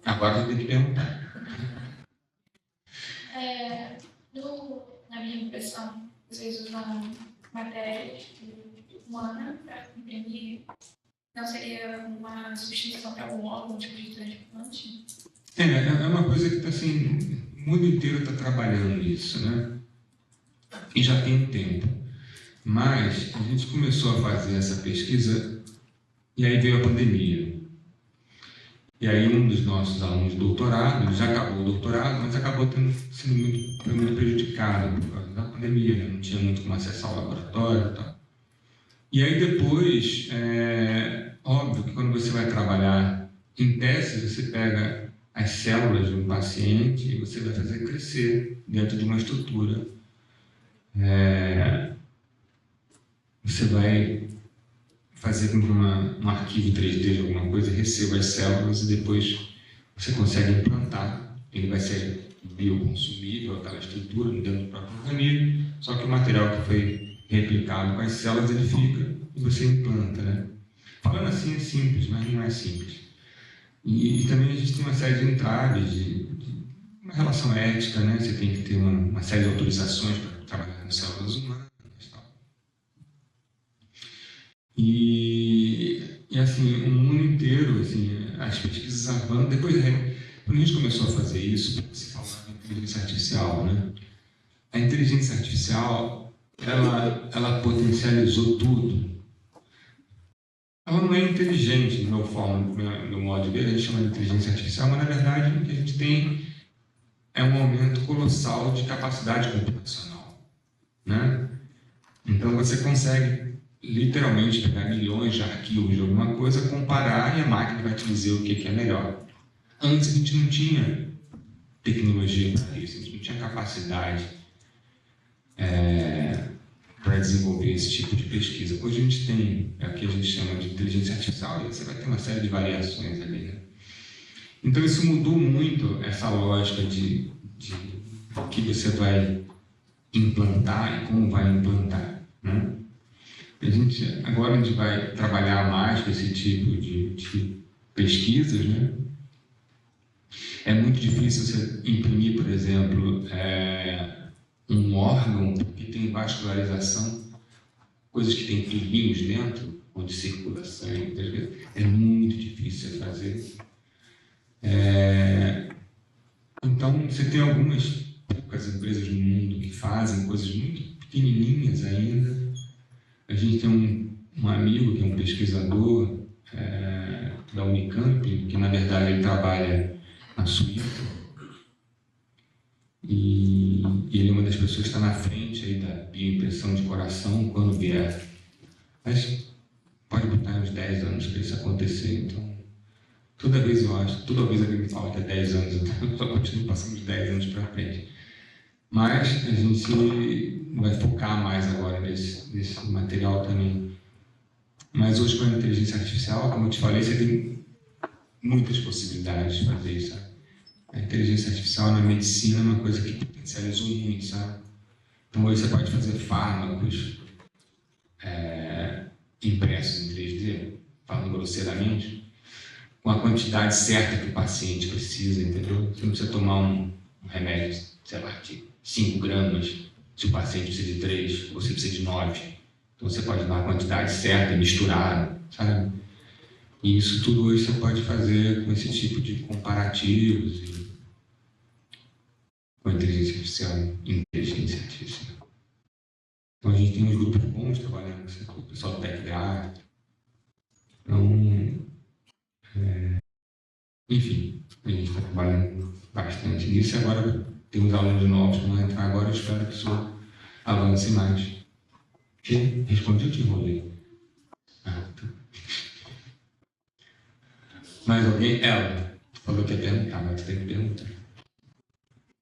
Agora tem que perguntar. Na minha impressão, vocês usam matéria humana para imprimir. Não seria uma substituição para algum órgão, tipo de transplante? É uma coisa que está assim, o mundo inteiro está trabalhando nisso, né? E já tem tempo. Mas a gente começou a fazer essa pesquisa e aí veio a pandemia. E aí um dos nossos alunos de doutorado, ele já acabou o doutorado, mas acabou sendo muito prejudicado por causa da pandemia, né? Não tinha muito como acessar o laboratório e tal. E aí depois, óbvio que quando você vai trabalhar em teste, você pega as células de um paciente e você vai fazer crescer dentro de uma estrutura. Você vai fazer com que um arquivo 3D de alguma coisa receba as células e depois você consegue implantar. Ele vai ser bioconsumível, aquela estrutura dentro do próprio organismo, só que o material que foi replicado com as células ele fica e você implanta, né? Falando assim é simples, mas não é simples. E também a gente tem uma série de entraves, de uma relação ética, né? Você tem que ter uma série de autorizações para trabalhar com células humanas. E assim, o mundo inteiro, assim, as pesquisas avançam. Depois, quando a gente começou a fazer isso, se falava em inteligência artificial, né? A inteligência artificial, ela potencializou tudo. Ela não é inteligente, no meu modo de ver, a gente chama de inteligência artificial, mas na verdade o que a gente tem é um aumento colossal de capacidade computacional, né? Então você consegue literalmente pegar milhões de arquivos de alguma coisa, comparar e a máquina vai te dizer o que é melhor. Antes a gente não tinha tecnologia para isso, a gente não tinha capacidade para desenvolver esse tipo de pesquisa. Hoje a gente tem o que a gente chama de inteligência artificial e você vai ter uma série de variações ali, né? Então isso mudou muito essa lógica de o que você vai implantar e como vai implantar, né? Agora a gente vai trabalhar mais com esse tipo de pesquisas, né? É muito difícil você imprimir, por exemplo, um órgão que tem vascularização, coisas que tem tubinhos dentro, onde circula sangue, muitas vezes. É muito difícil de fazer. Então, você tem algumas poucas empresas no mundo que fazem coisas muito pequenininhas ainda. A gente tem um amigo que é um pesquisador da Unicamp, que na verdade ele trabalha na Suíça, e ele é uma das pessoas que está na frente aí da bioimpressão de coração quando vier. Mas pode botar uns 10 anos para isso acontecer. Então, toda vez alguém me fala que é 10 anos, então eu só continuo passando de 10 anos para frente. Mas a gente vai focar mais agora nesse material também. Mas hoje, com a inteligência artificial, como eu te falei, você tem muitas possibilidades de fazer isso, sabe? A inteligência artificial na medicina é uma coisa que potencializou muito, sabe? Então hoje você pode fazer fármacos impressos em 3D, falando grosseiramente, com a quantidade certa que o paciente precisa, entendeu? Você não precisa tomar um remédio, sei lá, de 5 gramas, se o paciente precisa de 3, você precisa de 9. Então você pode dar a quantidade certa e misturar, sabe? E isso tudo hoje você pode fazer com esse tipo de comparativos e com a inteligência artificial. Então a gente tem uns grupos bons trabalhando com o pessoal do TechGraph. Então, enfim, a gente está trabalhando bastante nisso e agora tem uns alunos novos que vão entrar agora, eu espero que isso avance mais. Respondi ou te enrolei? Ah, tá. Mais alguém? Ela falou que ia perguntar, mas tu tem que perguntar. O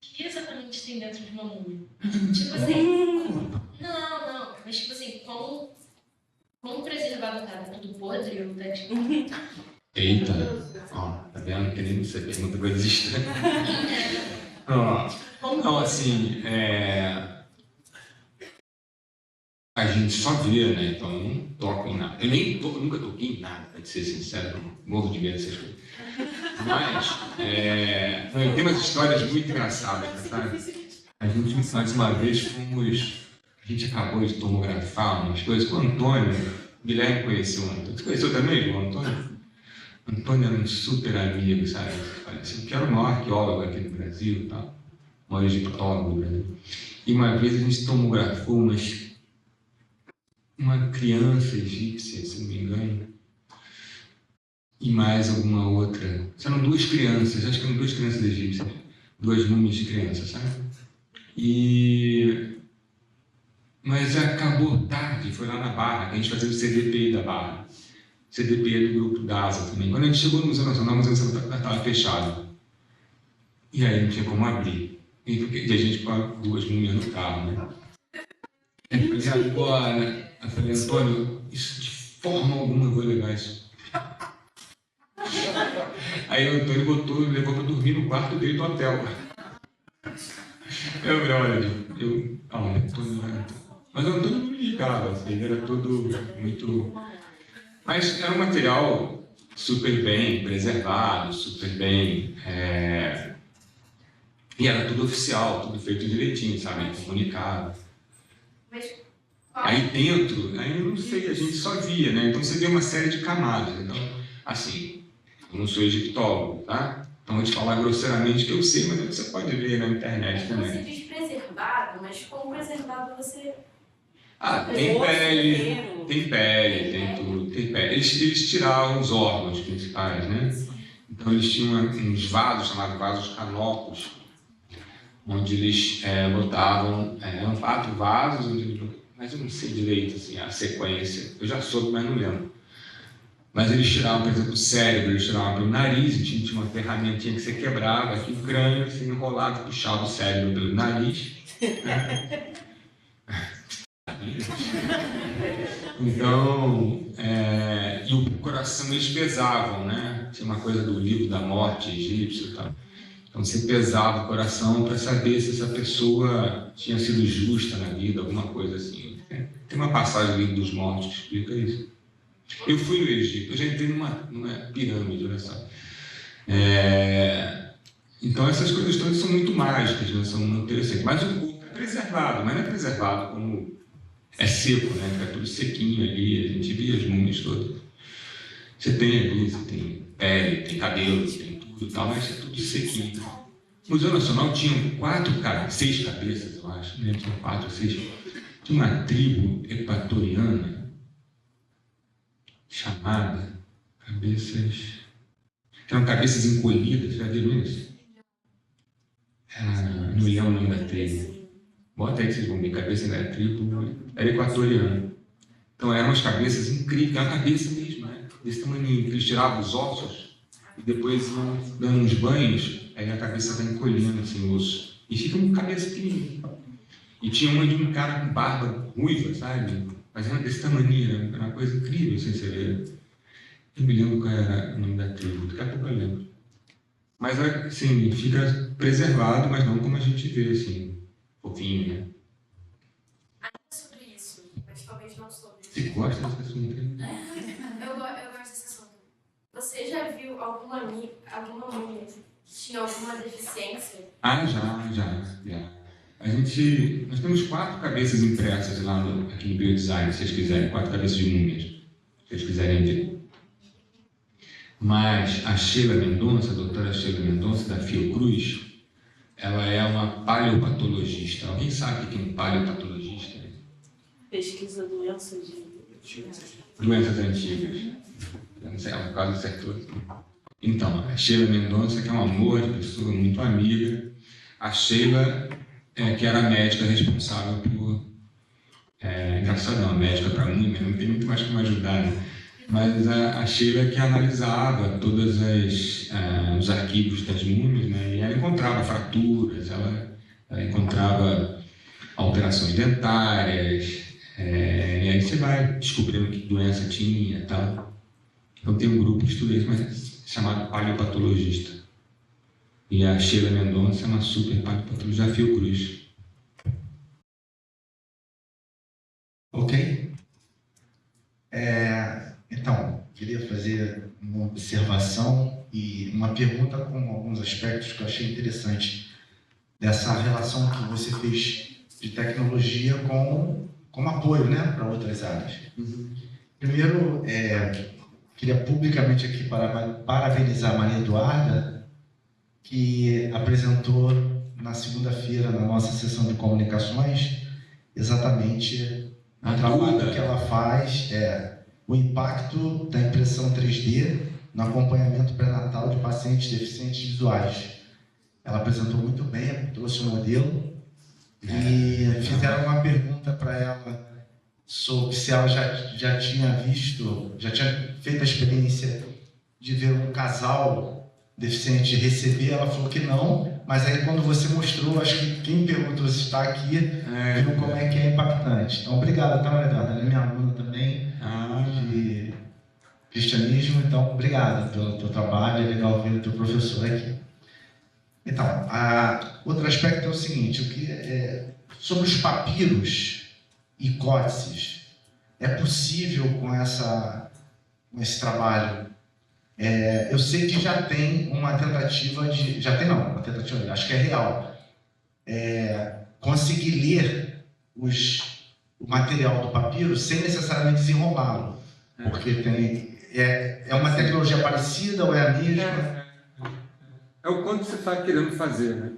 que exatamente tem dentro de uma múmia? Tipo assim. Não. Mas tipo assim, como preservado tá tudo podre ou tá tipo. Eita! Ó, tá vendo? Que nem você pergunta coisas estranhas. Ó, não, assim, a gente só vê, né? Então eu não toco em nada. Eu nunca toquei em nada, pra te ser sincero, morro de medo dessas coisas. Mas, tem umas histórias muito engraçadas, sabe? A gente, mais uma vez, a gente acabou de tomografar umas coisas com o Antônio. O Guilherme conheceu o Antônio. Você conheceu também o Antônio? O Antônio era um super amigo, sabe? Assim, que era o maior arqueólogo aqui no Brasil, tá? O maior egiptólogo do Brasil. E uma vez a gente tomografou uma criança egípcia, se não me engano, e mais alguma outra. Eram duas crianças, acho que eram duas crianças egípcias, duas múmias de criança, sabe? Mas acabou tarde, foi lá na Barra, que a gente fazia o CDPI da Barra. CDPI do grupo DASA também. Quando a gente chegou no Museu Nacional, o Museu Nacional estava fechado. E aí não tinha como abrir. E a gente com as duas múmias no carro, né? Eu falei, agora, eu falei, Antônio, isso de forma alguma eu vou levar isso. Aí o Antônio levou para dormir no quarto dele do hotel. Eu falei, olha, Antônio. Mas o Antônio não me ligava, assim, ele era todo muito. Mas era um material super bem preservado, super bem. E era tudo oficial, tudo feito direitinho, sabe? Comunicado. Aí dentro, aí eu não sei, a gente só via, né? Então você vê uma série de camadas. Então, assim, eu não sou egiptólogo, tá? Então vou te falar grosseiramente que eu sei, mas você pode ver na internet também. Você diz preservado, mas como preservado você... Tem pele, tem tudo, tem pele. Eles tiravam os órgãos principais, né? Então eles tinham uns vasos, chamados vasos canopos, onde eles botavam, eram 4 vasos, mas eu não sei direito assim, a sequência, eu já soube, mas não lembro. Mas eles tiravam, por exemplo, o cérebro, eles tiravam pelo nariz, e tinha uma ferramentinha que você quebrava aqui o crânio, você enrolava e puxava o cérebro pelo nariz. Então, e o coração eles pesavam, né? Tinha uma coisa do livro da morte egípcio e tal. Então você pesava o coração para saber se essa pessoa tinha sido justa na vida, alguma coisa assim. Tem uma passagem do livro dos mortos que explica isso. Eu fui no Egito, eu já entrei numa pirâmide, olha só. Então essas coisas todas são muito mágicas, né? São muito interessantes. Mas o corpo é preservado, mas não é preservado como é seco, né? Fica tudo sequinho ali, a gente via as múmias todas. Você tem ali, você tem pele, tem cabelo, tem tudo e tal, mas é tudo sequinho. O Museu Nacional tinha 6 cabeças, eu acho, né? Tinha 4 ou 6. Tinha uma tribo equatoriana chamada eram cabeças encolhidas, já viram isso? Não lembro o nome da tribo. Bota aí que vocês vão ver, cabeça da tribo era equatoriana. Então eram umas cabeças incríveis, era uma cabeça mesmo, né? Desse tamanho. Eles tiravam os ossos e depois iam dando uns banhos, aí a cabeça vai encolhendo assim, o osso. E fica uma cabeça pequenininha. E tinha uma de um cara com barba ruiva, sabe? Mas era desse tamanho, era uma coisa incrível, assim, você vê. Eu me lembro qual era o nome da tribo, daqui a pouco eu lembro. Mas, assim, fica preservado, mas não como a gente vê, assim, fofinho, né? Ainda sobre isso, mas talvez não sobre isso. Você gosta desse assunto? Eu gosto desse assunto. Você já viu alguma múmia que tinha alguma deficiência? Já. Nós temos 4 cabeças impressas lá aqui no Biodesign, se vocês quiserem, 4 cabeças de múmias, se vocês quiserem ver. Mas a Sheila Mendonça, a doutora Sheila Mendonça, da Fiocruz, ela é uma paleopatologista. Alguém sabe o que é um paleopatologista? Pesquisa doenças Doenças antigas. Eu não sei, ela quase acertou. Então, a Sheila Mendonça, que é um amor de pessoa, muito amiga. A Sheila, que era a médica responsável por Engraçado não, médica para mim, né? Não tem muito mais como ajudar, né? Mas a Sheila que analisava todos os arquivos das múmias, né? E ela encontrava fraturas, ela encontrava alterações dentárias, e aí você vai descobrindo que doença tinha e tal. Então tem um grupo de estuda isso, mas chamado paleopatologista. E a Sheila Mendonça é uma super paleopatologista da Fiocruz. Ok? Então, queria fazer uma observação e uma pergunta com alguns aspectos que eu achei interessante dessa relação que você fez de tecnologia como apoio, né, para outras áreas. Primeiro, queria publicamente aqui parabenizar a Maria Eduarda, que apresentou na segunda-feira, na nossa sessão de comunicações, exatamente o trabalho que ela faz, o impacto da impressão 3D no acompanhamento pré-natal de pacientes deficientes visuais. Ela apresentou muito bem, trouxe um modelo e fizeram uma pergunta para ela sobre se ela já tinha feito a experiência de ver um casal deficiente receber. Ela falou que não, mas aí quando você mostrou, acho que quem perguntou se está aqui, viu como é que é impactante. Então, obrigado, tá, Maria Eduarda? Ela é minha aluna também de cristianismo, então obrigado pelo teu trabalho, é legal ver o teu professor aqui. Então, outro aspecto é o seguinte, sobre os papiros e códices, é possível com esse trabalho, eu sei que já tem uma tentativa acho que é real, conseguir ler o material do papiro sem necessariamente desenrolá-lo, porque é uma tecnologia parecida ou é a mesma? É o quanto você está querendo fazer, né?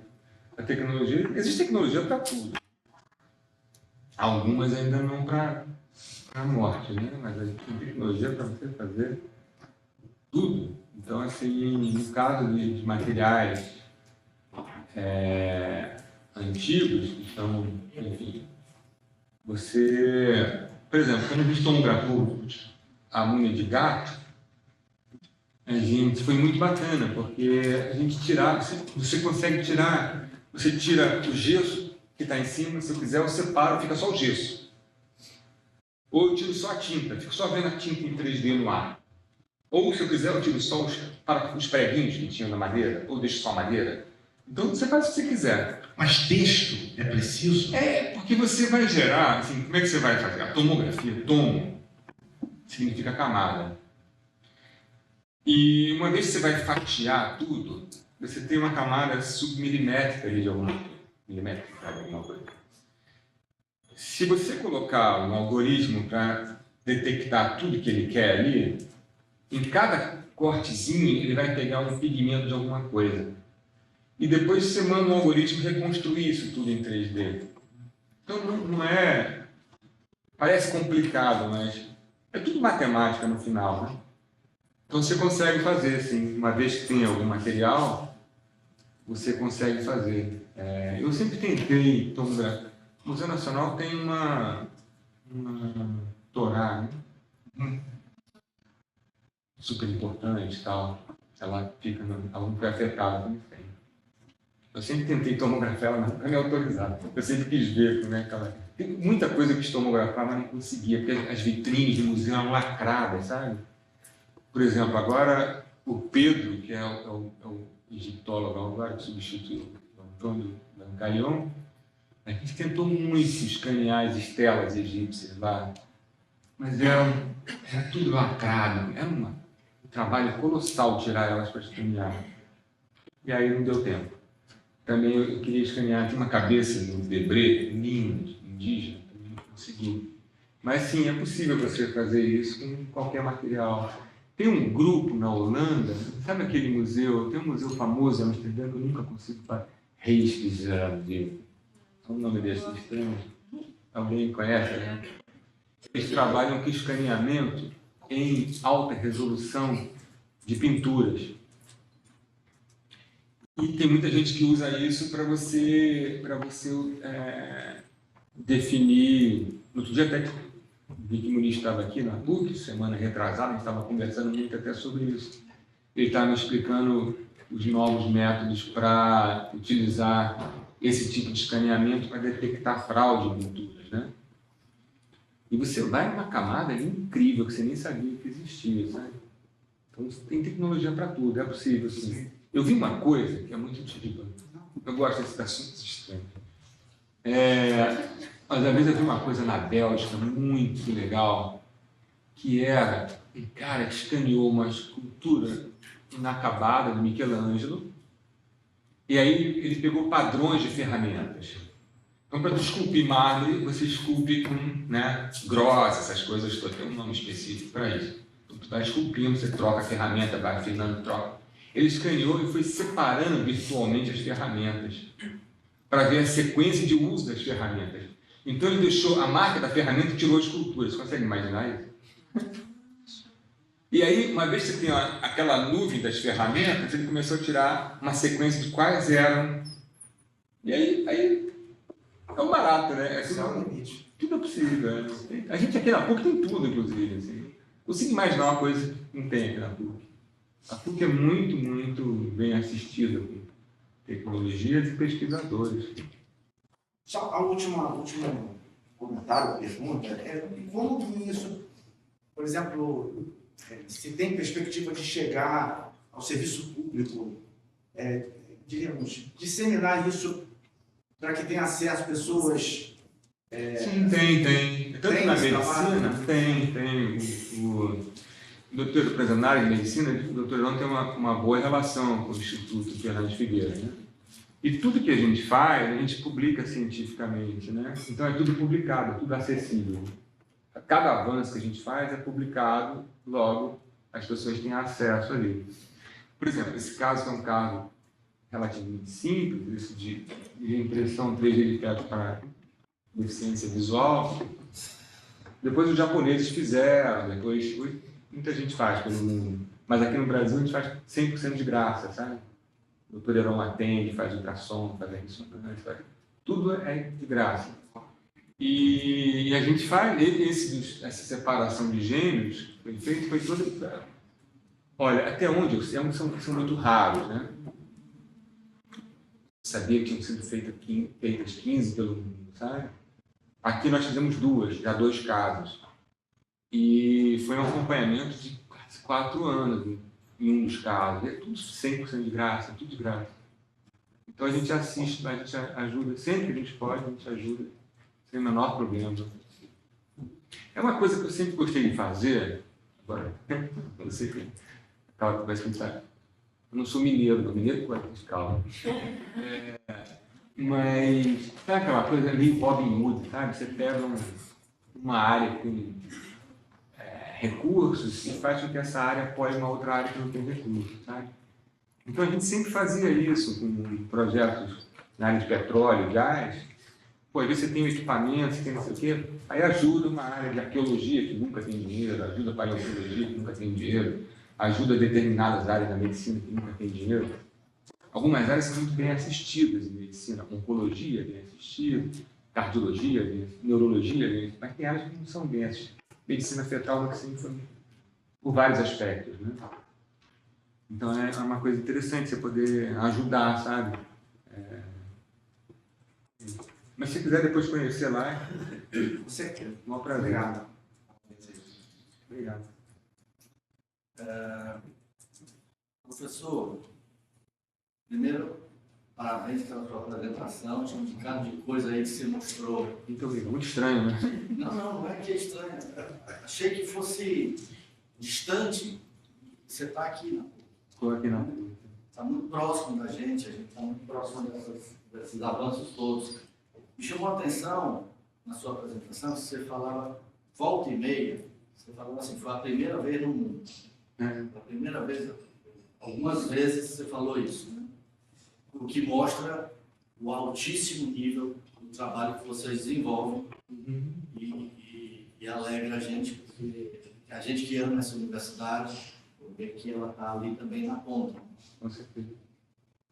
A tecnologia, existe tecnologia para tudo. Algumas ainda não para a morte, né? Mas a gente tem tecnologia para você fazer tudo. Então, assim, no caso de materiais antigos, então, enfim, você, por exemplo, quando a gente tomografou a múmia de gato, foi muito bacana, porque a gente você consegue tirar, você tira o gesso que está em cima, se eu quiser eu separo, fica só o gesso. Ou eu tiro só a tinta, fico só vendo a tinta em 3D no ar. Ou se eu quiser eu tiro só os preguinhos que tinham na madeira, ou deixo só a madeira. Então você faz o que você quiser. Mas texto é preciso? Porque você vai gerar, assim, como é que você vai fazer? A tomografia, tomo, significa camada. E uma vez que você vai fatiar tudo, você tem uma camada submilimétrica ali de alguma coisa. Se você colocar um algoritmo para detectar tudo que ele quer ali, em cada cortezinho ele vai pegar um pigmento de alguma coisa. E depois você manda um algoritmo reconstruir isso tudo em 3D. Então não é... Parece complicado, mas é tudo matemática no final, né? Então você consegue fazer, assim, uma vez que tem algum material, você consegue fazer. Eu sempre tentei tomografia. O Museu Nacional tem uma Torá, né? Super importante e tal. Ela não foi afetada como tem. Eu sempre tentei tomografar, ela nunca me autorizava. Eu sempre quis ver como é que ela... Tem muita coisa que eu quis tomografar, mas não conseguia, porque as vitrines do museu eram lacradas, sabe? Por exemplo, agora o Pedro, que é o egiptólogo agora, que substituiu o Antônio Dancarion, a gente tentou muito escanear as estelas egípcias lá, mas era tudo lacrado, era um trabalho colossal tirar elas para escanear. E aí não deu tempo. Também eu queria escanear, tinha uma cabeça no Debré, linda, indígena, também não consegui. Mas sim, é possível você fazer isso com qualquer material. Tem um grupo na Holanda, sabe aquele museu? Tem um museu famoso em Amsterdã que eu nunca consigo falar. Rijksmuseum. Qual o nome desse estranho? Alguém conhece, né? Eles trabalham com escaneamento em alta resolução de pinturas. E tem muita gente que usa isso para você definir No outro dia até vi que o Muniz estava aqui na PUC, semana retrasada, a gente estava conversando muito até sobre isso. Ele estava me explicando os novos métodos para utilizar esse tipo de escaneamento para detectar fraude em culturas, né? E você vai numa camada ali incrível que você nem sabia que existia, sabe? Então tem tecnologia para tudo, é possível, sim. Eu vi uma coisa que é muito antiga. Eu gosto desses assuntos estranhos. Mas às vezes eu vi uma coisa na Bélgica muito legal, que era um cara que escaneou uma escultura inacabada do Michelangelo, e aí ele pegou padrões de ferramentas. Então, para esculpir mármore, você esculpe com, né, grossa, essas coisas todas, tem um nome específico para isso. Então, você vai esculpindo, você troca a ferramenta, vai afinando, troca. Ele escaneou e foi separando virtualmente as ferramentas, para ver a sequência de uso das ferramentas. Então, ele deixou a marca da ferramenta e tirou a escultura. Você consegue imaginar isso? E aí, uma vez que você tem aquela nuvem das ferramentas, ele começou a tirar uma sequência de quais eram. E aí é um barato, né? Tudo é possível. Né? A gente aqui na PUC tem tudo, inclusive. Assim. Consigo imaginar uma coisa que não tem aqui na PUC. A PUC é muito, muito bem assistida com tecnologias e pesquisadores. Só a último comentário, pergunta, é como que isso, por exemplo, se tem perspectiva de chegar ao serviço público, diríamos, disseminar isso para que tenha acesso pessoas... Sim, tem. Tanto na medicina, tem. O doutor, por exemplo, na área de medicina, o doutor João tem uma boa relação com o Instituto Fernandes Figueira, né? E tudo que a gente faz, a gente publica cientificamente, né? Então é tudo publicado, tudo acessível. Cada avanço que a gente faz é publicado, logo as pessoas têm acesso ali. Por exemplo, esse caso que é um caso relativamente simples, isso de impressão 3D de teto para deficiência visual. Depois os japoneses fizeram, depois muita gente faz pelo mundo. Mas aqui no Brasil a gente faz 100% de graça, sabe? O doutor Heron atende, faz ultrassom, faz a ressonância, tudo é de graça. E a gente faz, essa separação de gêmeos foi toda... Olha, até onde eu sei, são muito raros, né? Sabia que tinham sido feitas 15 pelo mundo, sabe? Aqui nós fizemos já 2 casos. E foi um acompanhamento de quase 4 anos em um dos casos. É tudo 100% de graça, tudo de graça. Então a gente assiste, a gente ajuda, sempre que a gente pode, a gente ajuda, sem o menor problema. É uma coisa que eu sempre gostei de fazer, agora, eu sei que aquela conversa que a gente sabe. Eu não sou mineiro, não. Mineiro pode ter calma. Mas, sabe aquela coisa ali, Robin Hood, sabe? Você pega uma área com recursos e faz com que essa área apoie uma outra área que não tem recursos, sabe? Então a gente sempre fazia isso com projetos na área de petróleo, gás. Pô, às vezes você tem um equipamento, você tem não sei o quê, aí ajuda uma área de arqueologia que nunca tem dinheiro, ajuda a paleontologia que nunca tem dinheiro, ajuda determinadas áreas da medicina que nunca tem dinheiro. Algumas áreas são muito bem assistidas em medicina, oncologia bem assistida, cardiologia, neurologia, mas tem áreas que não são bem assistidas. Medicina fetal que sempre foi por vários aspectos, né? Então é uma coisa interessante você poder ajudar, sabe? Mas se quiser depois conhecer lá, Você quer? um prazer. Obrigado. Obrigado. Professor, primeiro, parabéns pela sua apresentação, tinha um bocado de coisa aí que você mostrou. Muito obrigado. Muito estranho, né? Não é que é estranho. Achei que fosse distante. Você está aqui, não? Estou aqui não. Está muito próximo da gente, a gente está muito próximo desses avanços todos. Me chamou a atenção, na sua apresentação, que você falava, volta e meia, você falava assim, foi a primeira vez no mundo. A primeira vez, algumas vezes você falou isso, né? O que mostra o altíssimo nível do trabalho que vocês desenvolvem e alegra a gente, porque a gente que ama essa universidade, porque que ela está ali também na ponta. Com certeza.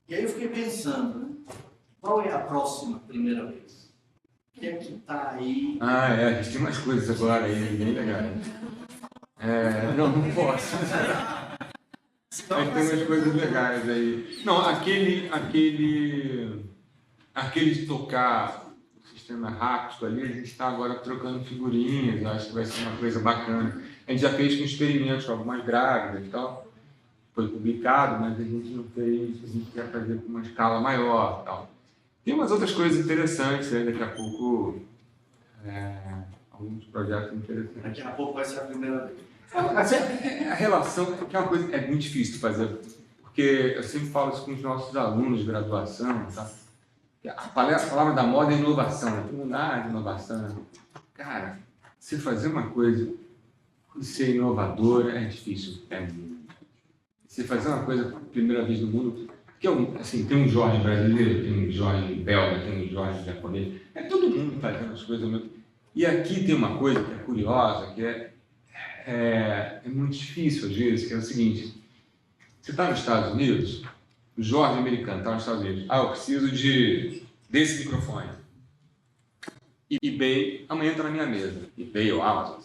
E aí eu fiquei pensando, né? Qual é a próxima primeira vez? que é que tá aí? A gente tem umas coisas agora aí, bem legais. Não posso. Mas tem umas coisas legais aí. Não, aquele de tocar o sistema rápido ali, a gente está agora trocando figurinhas, acho que vai ser uma coisa bacana. A gente já fez com experimentos com algumas grávidas e tal, foi publicado, mas a gente não fez, a gente quer fazer com uma escala maior e tal. Tem umas outras coisas interessantes aí, daqui a pouco, alguns projetos interessantes. Daqui a pouco vai ser a primeira vez. A relação, que é uma coisa é muito difícil de fazer, porque eu sempre falo isso com os nossos alunos de graduação, tá? A palavra da moda é inovação, todo mundo inovação. Cara, se fazer uma coisa e ser inovador é difícil, Se fazer uma coisa pela primeira vez no mundo, que assim, tem um Jorge brasileiro, tem um Jorge belga, tem um Jorge japonês, é todo mundo fazendo as coisas mesmo. E aqui tem uma coisa que é curiosa, que é muito difícil às vezes, que é o seguinte: você está nos Estados Unidos, o Jorge americano está nos Estados Unidos, eu preciso desse microfone. eBay, amanhã está na minha mesa, eBay ou Amazon.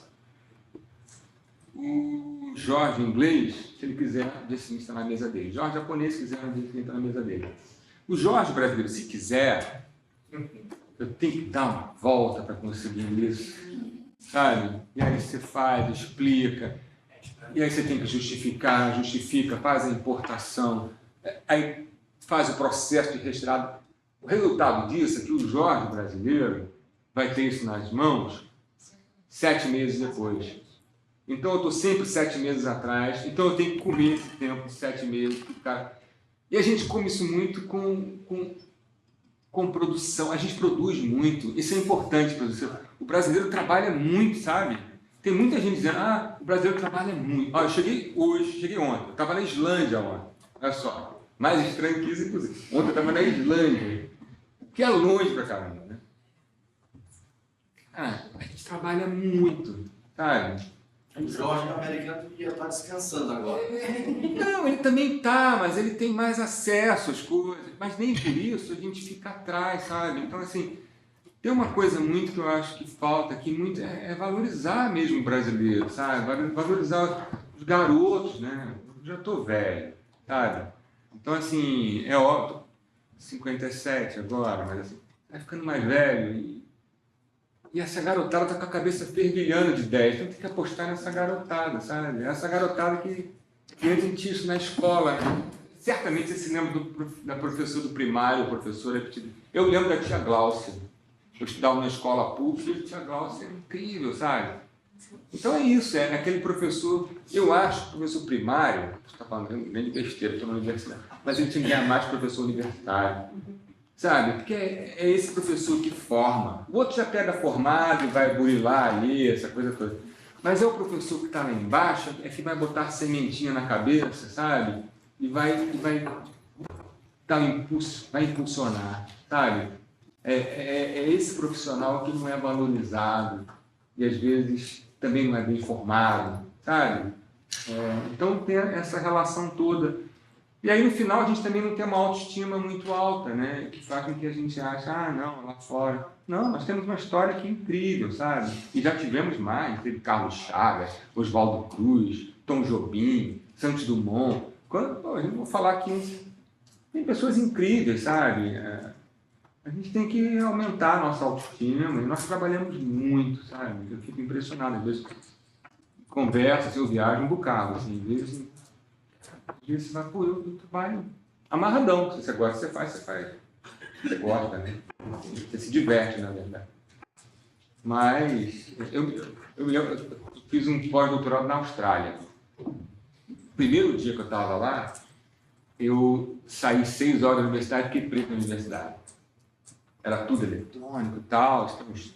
O Jorge inglês, se ele quiser, desse está na mesa dele. O Jorge japonês, se quiser, está na mesa dele. O Jorge brasileiro, se quiser, eu tenho que dar uma volta para conseguir isso, sabe? E aí você faz, explica, e aí você tem que justifica, faz a importação, aí faz o processo de retirada. O resultado disso é que o Jorge brasileiro vai ter isso nas mãos 7 meses depois. Então eu estou sempre 7 meses atrás, então eu tenho que comer esse tempo de 7 meses. E a gente come isso muito com produção, a gente produz muito, isso é importante para você. O brasileiro trabalha muito, sabe? Tem muita gente dizendo, o brasileiro trabalha muito. Eu cheguei ontem, eu estava na Islândia ontem, olha só, mais estranho que isso, inclusive. Ontem eu estava na Islândia, que é longe pra caramba, né? A gente trabalha muito, sabe? O Jorge americano devia estar descansando agora. Não, ele também tá, mas ele tem mais acesso às coisas, mas nem por isso a gente fica atrás, sabe? Então, assim, tem uma coisa muito que eu acho que falta aqui, muito, é valorizar mesmo o brasileiro, sabe? Valorizar os garotos, né? Eu já tô velho, sabe? Então, assim, é óbvio, 57 agora, mas assim, vai ficando mais velho e essa garotada tá com a cabeça fervilhando de 10, então tem que apostar nessa garotada, sabe? Essa garotada que entra em isso na escola, né? Certamente você se lembra da professora do primário, professora. Eu lembro da tia Gláucia. Eu estudava na escola pública e a tia Gláucia é incrível, sabe? Então é isso, é aquele professor. Eu acho que o professor primário, você está falando nem de besteira, estou na universidade, mas ele tinha que ganhar mais professor universitário. Sabe? Porque é esse professor que forma. O outro já pega formado e vai burilar ali, essa coisa toda. Mas é o professor que está lá embaixo, é que vai botar a sementinha na cabeça, sabe? E vai dar impulso, vai impulsionar, sabe? É esse profissional que não é valorizado e às vezes também não é bem formado, sabe? Então tem essa relação toda. E aí, no final, a gente também não tem uma autoestima muito alta, né? Que faz com que a gente ache, não, lá fora. Não, nós temos uma história que é incrível, sabe? E já tivemos mais. Teve Carlos Chagas, Oswaldo Cruz, Tom Jobim, Santos Dumont. A gente vai falar que tem pessoas incríveis, sabe? A gente tem que aumentar a nossa autoestima. E nós trabalhamos muito, sabe? Eu fico impressionado. Às vezes, conversa, eu viajo um bocado, assim, às vezes... E você vai, eu trabalho amarradão. Se você gosta, você faz. Você gosta, né? Você se diverte, na verdade. Mas eu fiz um pós-doutorado na Austrália. No primeiro dia que eu estava lá, eu saí 6 horas da universidade e fiquei preso na universidade. Era tudo eletrônico e tal, estamos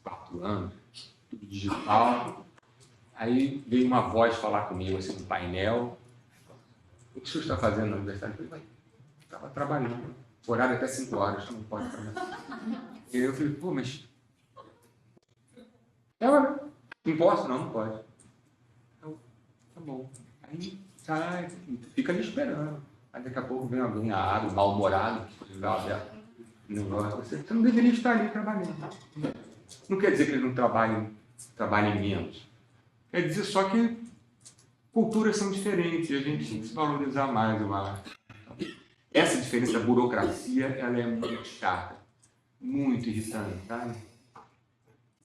4 anos, tudo digital. Aí veio uma voz falar comigo, assim, no painel. O que o senhor está fazendo na universidade? Eu falei, estava trabalhando. Horário até 5 horas, você não pode trabalhar. E eu falei, mas... Ela, não posso? Não pode. Então, tá bom. Aí sai, fica ali esperando. Aí daqui a pouco vem alguém mal-humorado, que Você não deveria estar ali trabalhando. Não quer dizer que eles não trabalhem menos. Quer dizer só que culturas são diferentes e a gente tem que se valorizar mais, eu acho. Essa diferença da burocracia, ela é muito chata, muito irritante, sabe?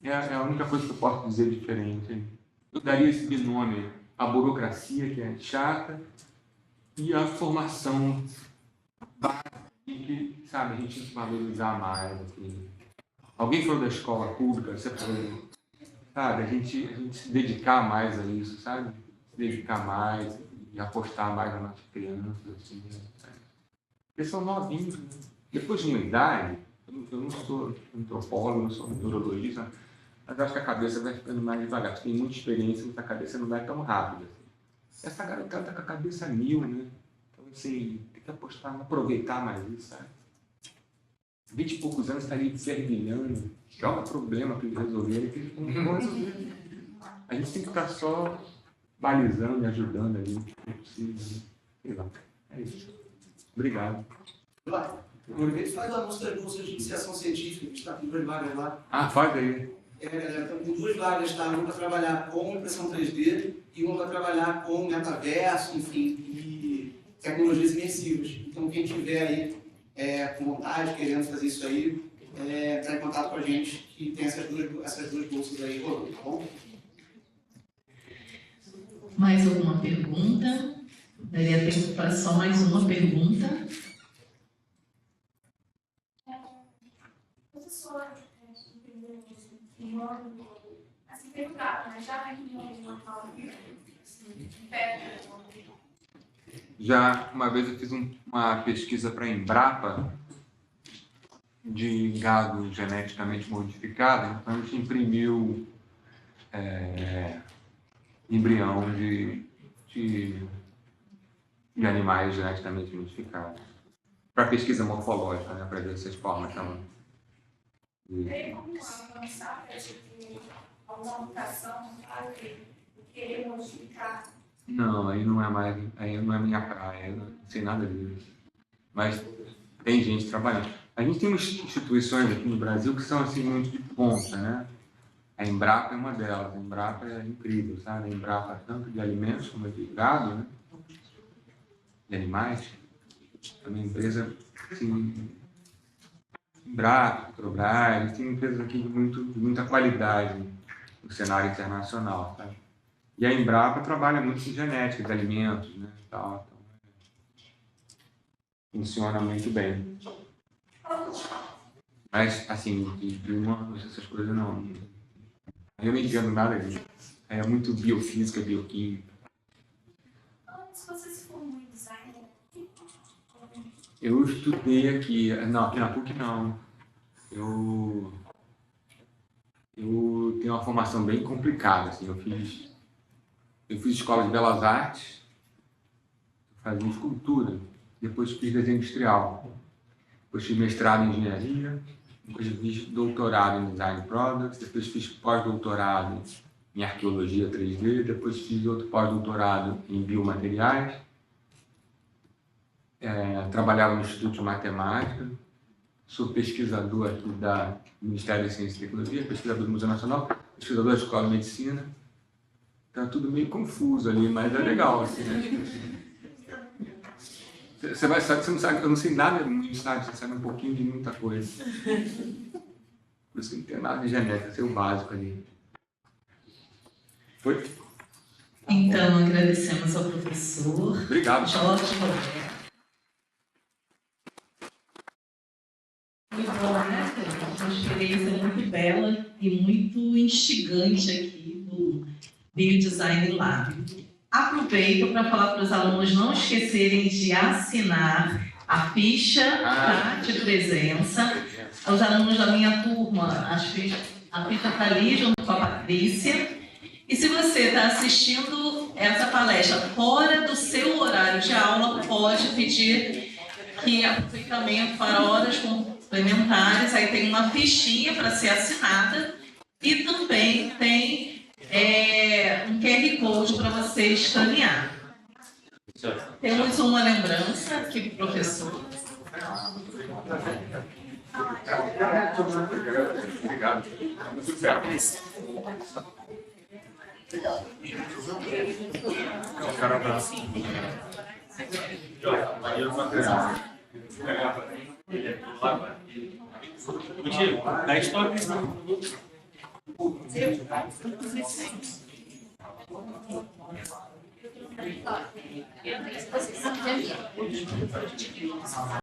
É a única coisa que eu posso dizer diferente. Eu daria esse binômio, a burocracia, que é chata, e a formação básica, que, sabe, a gente tem que valorizar mais. Assim. Alguém falou da escola pública, você falou, sabe, a gente se dedicar mais a isso, sabe? Se dedicar mais e apostar mais nas nossas crianças, assim, sabe? Eles são novinhos, né? Depois de uma idade, eu não sou antropólogo, não sou neurologista, mas acho que a cabeça vai ficando mais devagar. Tem muita experiência, mas a cabeça não vai tão rápido. Assim. Essa garotada está com a cabeça mil, né? Então, assim, tem que apostar, aproveitar mais isso, sabe? 20 e poucos anos está ali fervilhando, joga problema para eles resolverem, que eles não vão resolver. A gente tem que estar só balizando e ajudando ali, se possível. Sei lá, é isso. Obrigado. Aproveita e faz o anúncio das bolsas de iniciação científica, que está com 2 vagas lá. Ah, faz aí. Estão com 2 vagas, tá? Uma para trabalhar com impressão 3D e uma para trabalhar com metaverso, enfim, e tecnologias imersivas. Então, quem tiver aí com vontade, querendo fazer isso aí, entrar em contato com a gente, que tem essas duas bolsas aí rolando, tá bom? Mais alguma pergunta? Daria tempo para só mais uma pergunta. Professora, no ano, assim, perguntar, né? Já reunião de uma aula, assim, perto. Já uma vez eu fiz uma pesquisa para a Embrapa de gado geneticamente modificado, então a gente imprimiu embrião de animais geneticamente modificados. Para pesquisa morfológica, né, para ver se as formas estão... Tem como avançar para ter alguma mutação, querer modificar? Não, aí não é minha praia, eu não sei nada disso. Mas tem gente trabalhando. A gente tem instituições aqui no Brasil que são assim muito de ponta, né? A Embrapa é uma delas. A Embrapa é incrível, sabe? A Embrapa tanto de alimentos como de gado, né? De animais. É uma empresa, assim, Embrapa, Petrobras, eles têm empresas aqui de muita qualidade no cenário internacional, sabe? E a Embrapa trabalha muito com genética de alimentos, né? Tal, então, funciona muito bem. Mas, assim, de humanos, essas coisas não. Eu não entendo nada disso. É muito biofísica, bioquímica. Se você se formou em design, Eu estudei aqui. Não, aqui na PUC não. Eu tenho uma formação bem complicada, assim. Eu fiz escola de belas artes, fazia escultura, depois fiz desenho industrial, depois fiz mestrado em engenharia, depois fiz doutorado em design products, depois fiz pós-doutorado em arqueologia 3D, depois fiz outro pós-doutorado em biomateriais, trabalhava no Instituto de Matemática, sou pesquisador aqui do Ministério da Ciência e Tecnologia, pesquisador do Museu Nacional, pesquisador da Escola de Medicina. Tá tudo meio confuso ali, mas é legal, assim, né? Você não sabe, eu não sei nada muito, sabe? Você sabe um pouquinho de muita coisa. Por isso que não tem nada de genética, sei o básico ali. Foi? Então, agradecemos ao professor Obrigado. Jorge Roberto. Muito bom, né? Uma experiência muito bela e muito instigante aqui do Biodesign Lab. Aproveito para falar para os alunos não esquecerem de assinar a ficha de presença. Os alunos da minha turma, a ficha está ali junto com a Patrícia. E se você está assistindo essa palestra fora do seu horário de aula, pode pedir que aproveitamento para horas complementares. Aí tem uma fichinha para ser assinada e também tem um QR Code para você escanear. Temos uma lembrança aqui do professor. Obrigado. Tudo certo. Um cara abraço. Contigo, da história.